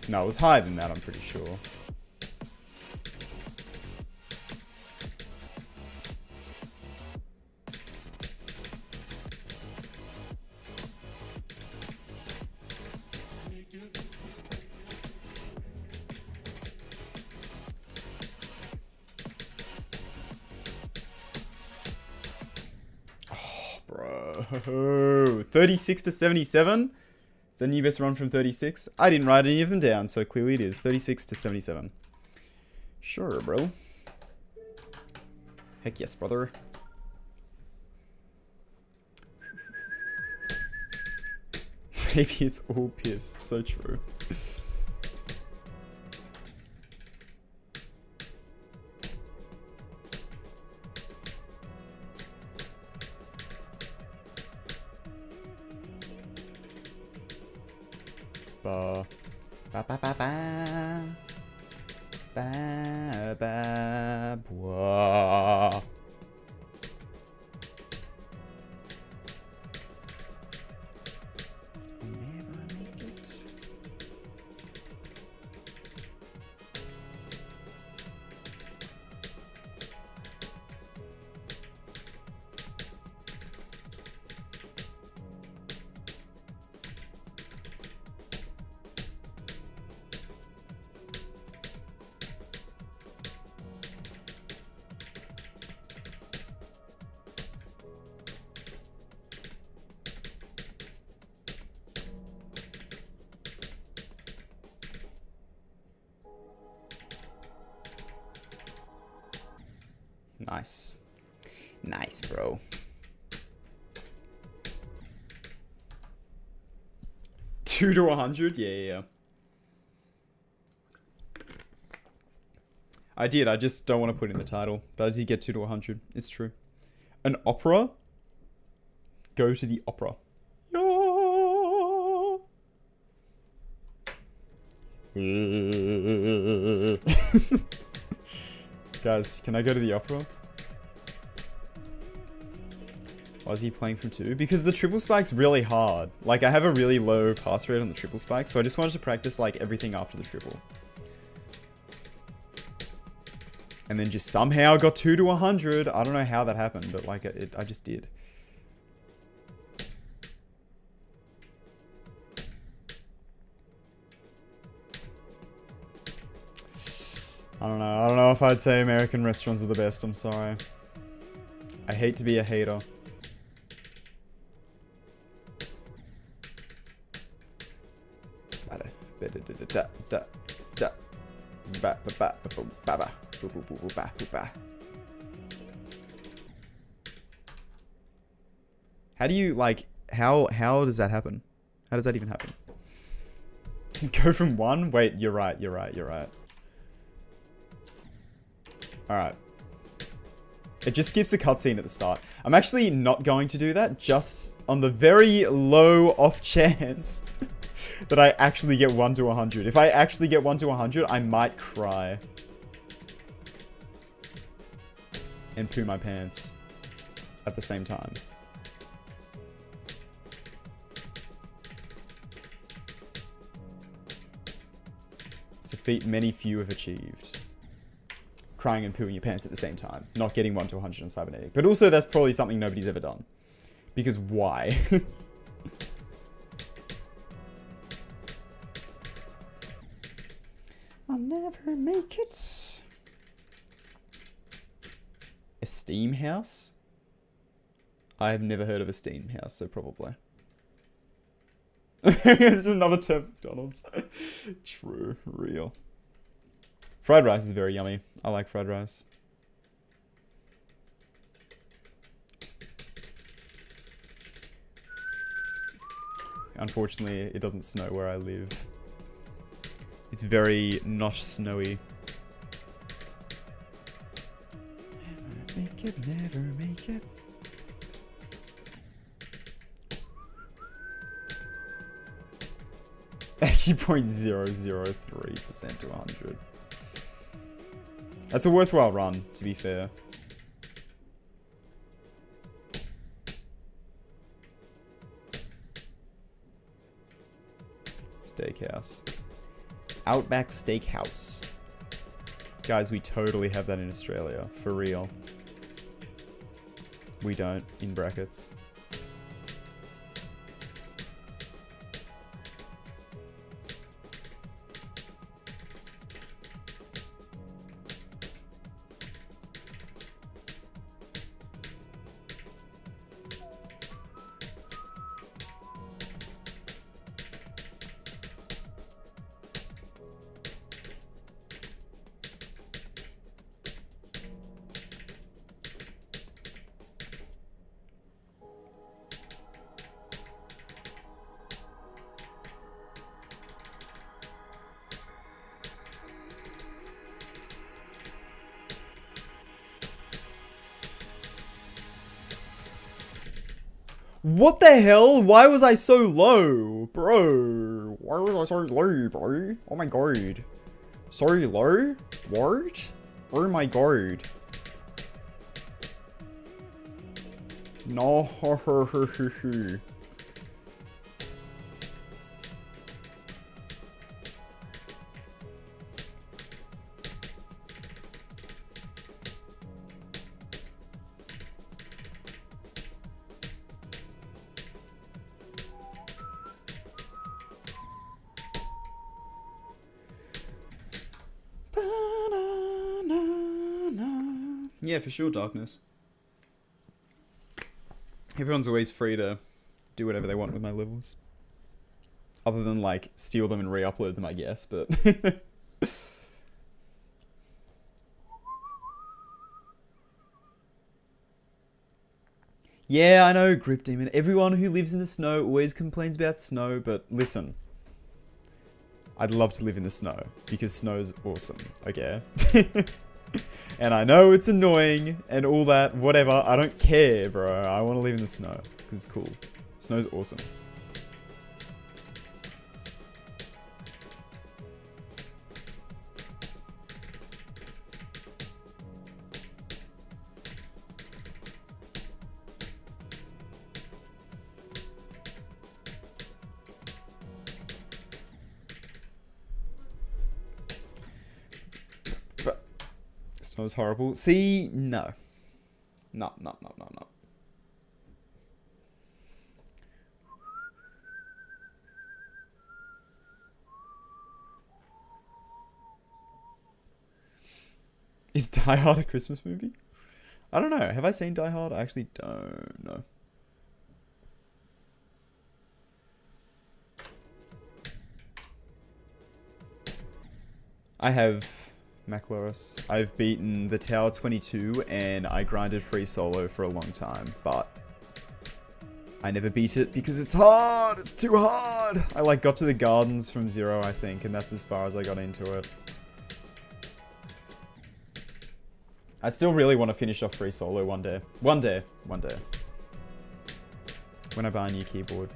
No, it was higher than that, I'm pretty sure. Bro, 36 to 77? The new best run from 36? I didn't write any of them down, so clearly it is. 36 to 77. Sure, bro. Heck yes, brother. Maybe it's all piss. So true. Ba ba ba ba ba ba ba ba. Never make it. Nice. Nice, bro. Two to 100? Yeah. I did. I just don't want to put in the title. But I did get 2 to 100. It's true. An opera? Go to the opera. Yeah. Guys, can I go to the opera? Why is he playing from 2? Because the triple spike's really hard. Like, I have a really low pass rate on the triple spike, so I just wanted to practice, like, everything after the triple. And then just somehow got 2 to 100. I don't know how that happened, but, like, I just did. I don't know if I'd say American restaurants are the best, I'm sorry. I hate to be a hater. How do you, like, how does that happen? How does that even happen? Go from 1? Wait, you're right. Alright. It just skips a cutscene at the start. I'm actually not going to do that, just on the very low off chance that I actually get 1 to 100. If I actually get 1 to 100, I might cry. And poo my pants at the same time. It's a feat many few have achieved. Crying and pooing your pants at the same time. Not getting 1 to 100 on Cybernetic. But also, that's probably something nobody's ever done. Because why? I'll never make it. A steam house? I have never heard of a steam house, so probably. It's another term for McDonald's. True. Real. Fried rice is very yummy. I like fried rice. Unfortunately, it doesn't snow where I live. It's very not snowy. Never make it, never make it. Actually, 0.003% to 100. That's a worthwhile run, to be fair. Steakhouse. Outback Steakhouse. Guys, we totally have that in Australia. For real. We don't, in brackets. What the hell? Why was I so low? Bro. Why was I so low, bro? Oh my god. So low? What? Oh my god. No. Yeah, for sure, Darkness. Everyone's always free to do whatever they want with my levels. Other than, like, steal them and re-upload them, I guess, but... Yeah, I know, Grip Demon. Everyone who lives in the snow always complains about snow, but listen. I'd love to live in the snow, because snow's awesome, okay? And I know it's annoying, and all that, whatever, I don't care, bro. I want to live in the snow, because it's cool. Snow's awesome. Snow's horrible. See, no. No. Is Die Hard a Christmas movie? I don't know. Have I seen Die Hard? I actually don't know. I have... Macloris. I've beaten the Tower 22 and I grinded free solo for a long time, but I never beat it because it's hard! It's too hard! I like got to the gardens from 0, I think, and that's as far as I got into it. I still really want to finish off free solo one day. One day. When I buy a new keyboard.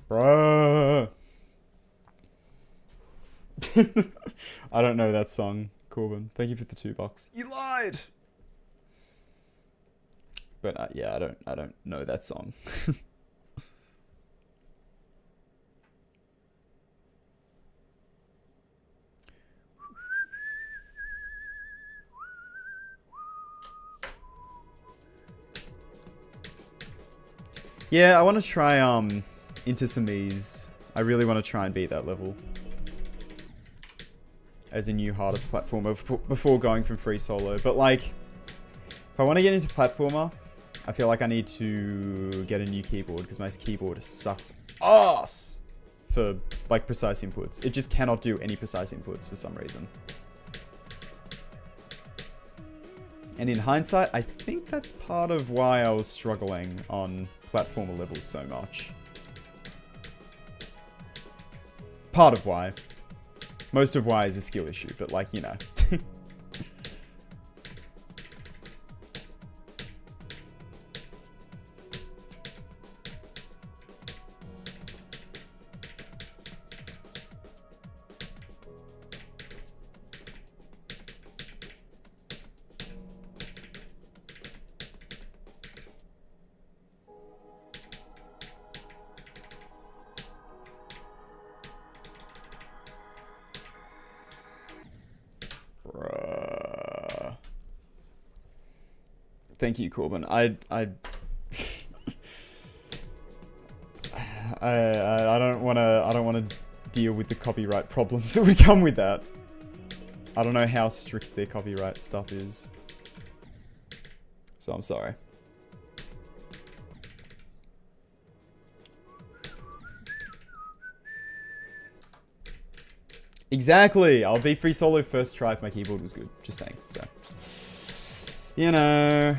Bruh. I don't know that song, Corbin. Thank you for the $2. You lied. But yeah, I don't know that song. Yeah, I want to try into some ease. I really want to try and beat that level as a new hardest platformer before going from free solo. But like, if I want to get into platformer, I feel like I need to get a new keyboard because my keyboard sucks ass for like precise inputs. It just cannot do any precise inputs for some reason. And in hindsight, I think that's part of why I was struggling on platformer levels so much. Part of why. Most of why is a skill issue, but like, you know. Thank you, Corbin. I I don't wanna deal with the copyright problems that would come with that. I don't know how strict their copyright stuff is. So I'm sorry. Exactly! I'll be free solo first try if my keyboard was good. Just saying, so. You know.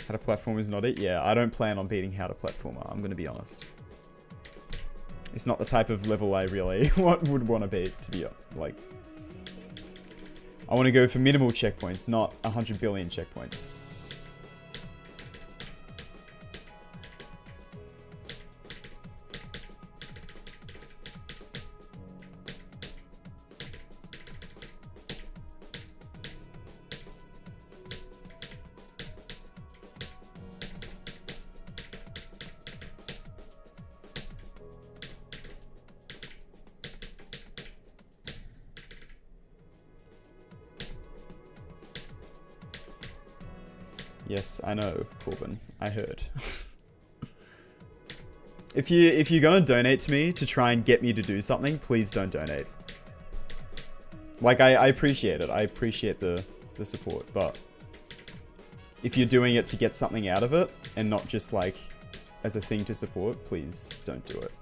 How to platform is not it? Yeah, I don't plan on beating How to Platformer, I'm gonna be honest. It's not the type of level I really would want to beat, to be like. I want to go for minimal checkpoints, not 100 billion checkpoints. Yes, I know, Corbin. I heard. If you're gonna donate to me to try and get me to do something, please don't donate. Like, I appreciate it. I appreciate the support, but if you're doing it to get something out of it and not just like as a thing to support, please don't do it.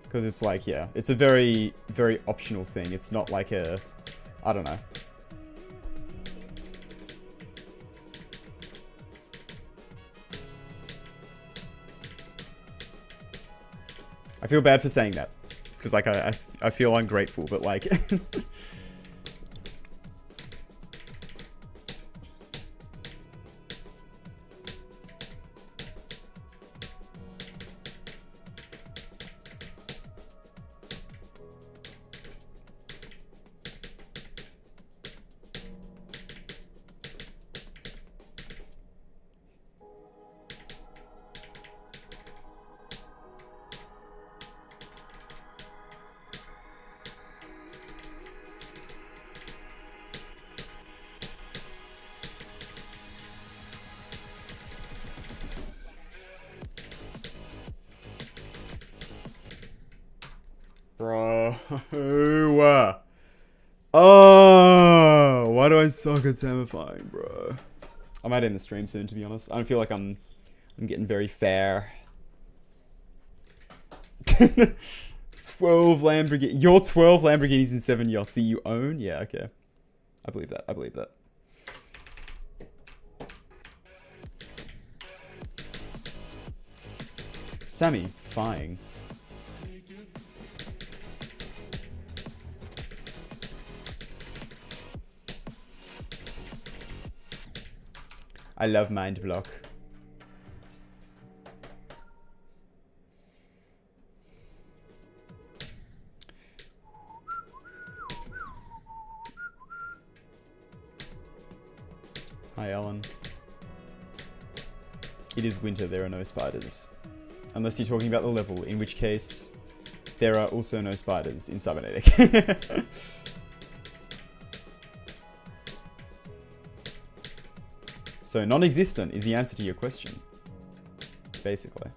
Because it's like, yeah, it's a very, very optional thing. It's not like a, I don't know. I feel bad for saying that, because like I feel ungrateful, but like bro. Oh, why do I suck at samifying, bro? I might end the stream soon, to be honest. I don't feel like I'm getting very fair. 12 Lamborghini. Your 12 Lamborghinis and 7 yachts that you own? Yeah, okay. I believe that. I believe that. Sammy, fine. I love mind block. Hi, Alan. It is winter, there are no spiders. Unless you're talking about the level, in which case there are also no spiders in Cybernetic. So non-existent is the answer to your question, basically.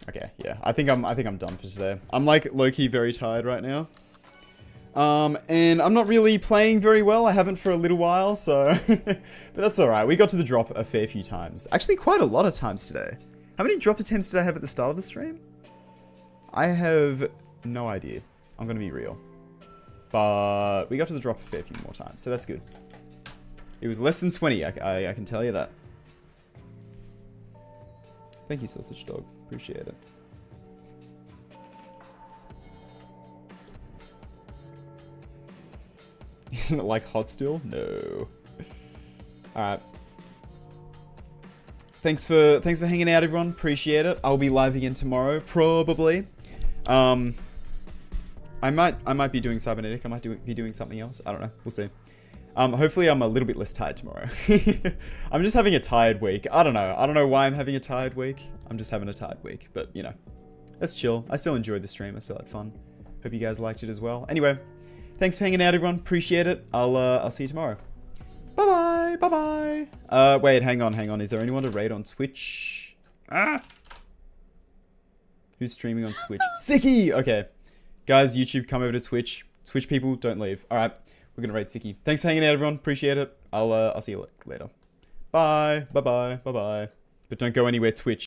Okay, yeah. I think I'm done for today. I'm like low-key very tired right now. And I'm not really playing very well. I haven't for a little while, so but that's all right. We got to the drop a fair few times. Actually, quite a lot of times today. How many drop attempts did I have at the start of the stream? I have no idea. I'm gonna be real. But we got to the drop a fair few more times, so that's good. It was less than 20, I can tell you that. Thank you, Sausage Dog. Appreciate it. Isn't it like hot still? No. Alright. thanks for hanging out, everyone. Appreciate it. I'll be live again tomorrow, probably. I might be doing cybernetic. I might be doing something else. I don't know. We'll see. Hopefully I'm a little bit less tired tomorrow. I'm just having a tired week. I don't know why I'm having a tired week. I'm just having a tired week, but you know, let's chill. I still enjoyed the stream. I still had fun. Hope you guys liked it as well. Anyway, thanks for hanging out, everyone. Appreciate it. I'll see you tomorrow. Bye bye. Bye bye. Wait, hang on. Is there anyone to raid on Twitch? Who's streaming on Twitch? Sicky. Okay, guys, YouTube, come over to Twitch. Twitch people, don't leave. All right, we're gonna raid Sicky. Thanks for hanging out, everyone. Appreciate it. I'll see you later. Bye. Bye bye. Bye bye. But don't go anywhere, Twitch.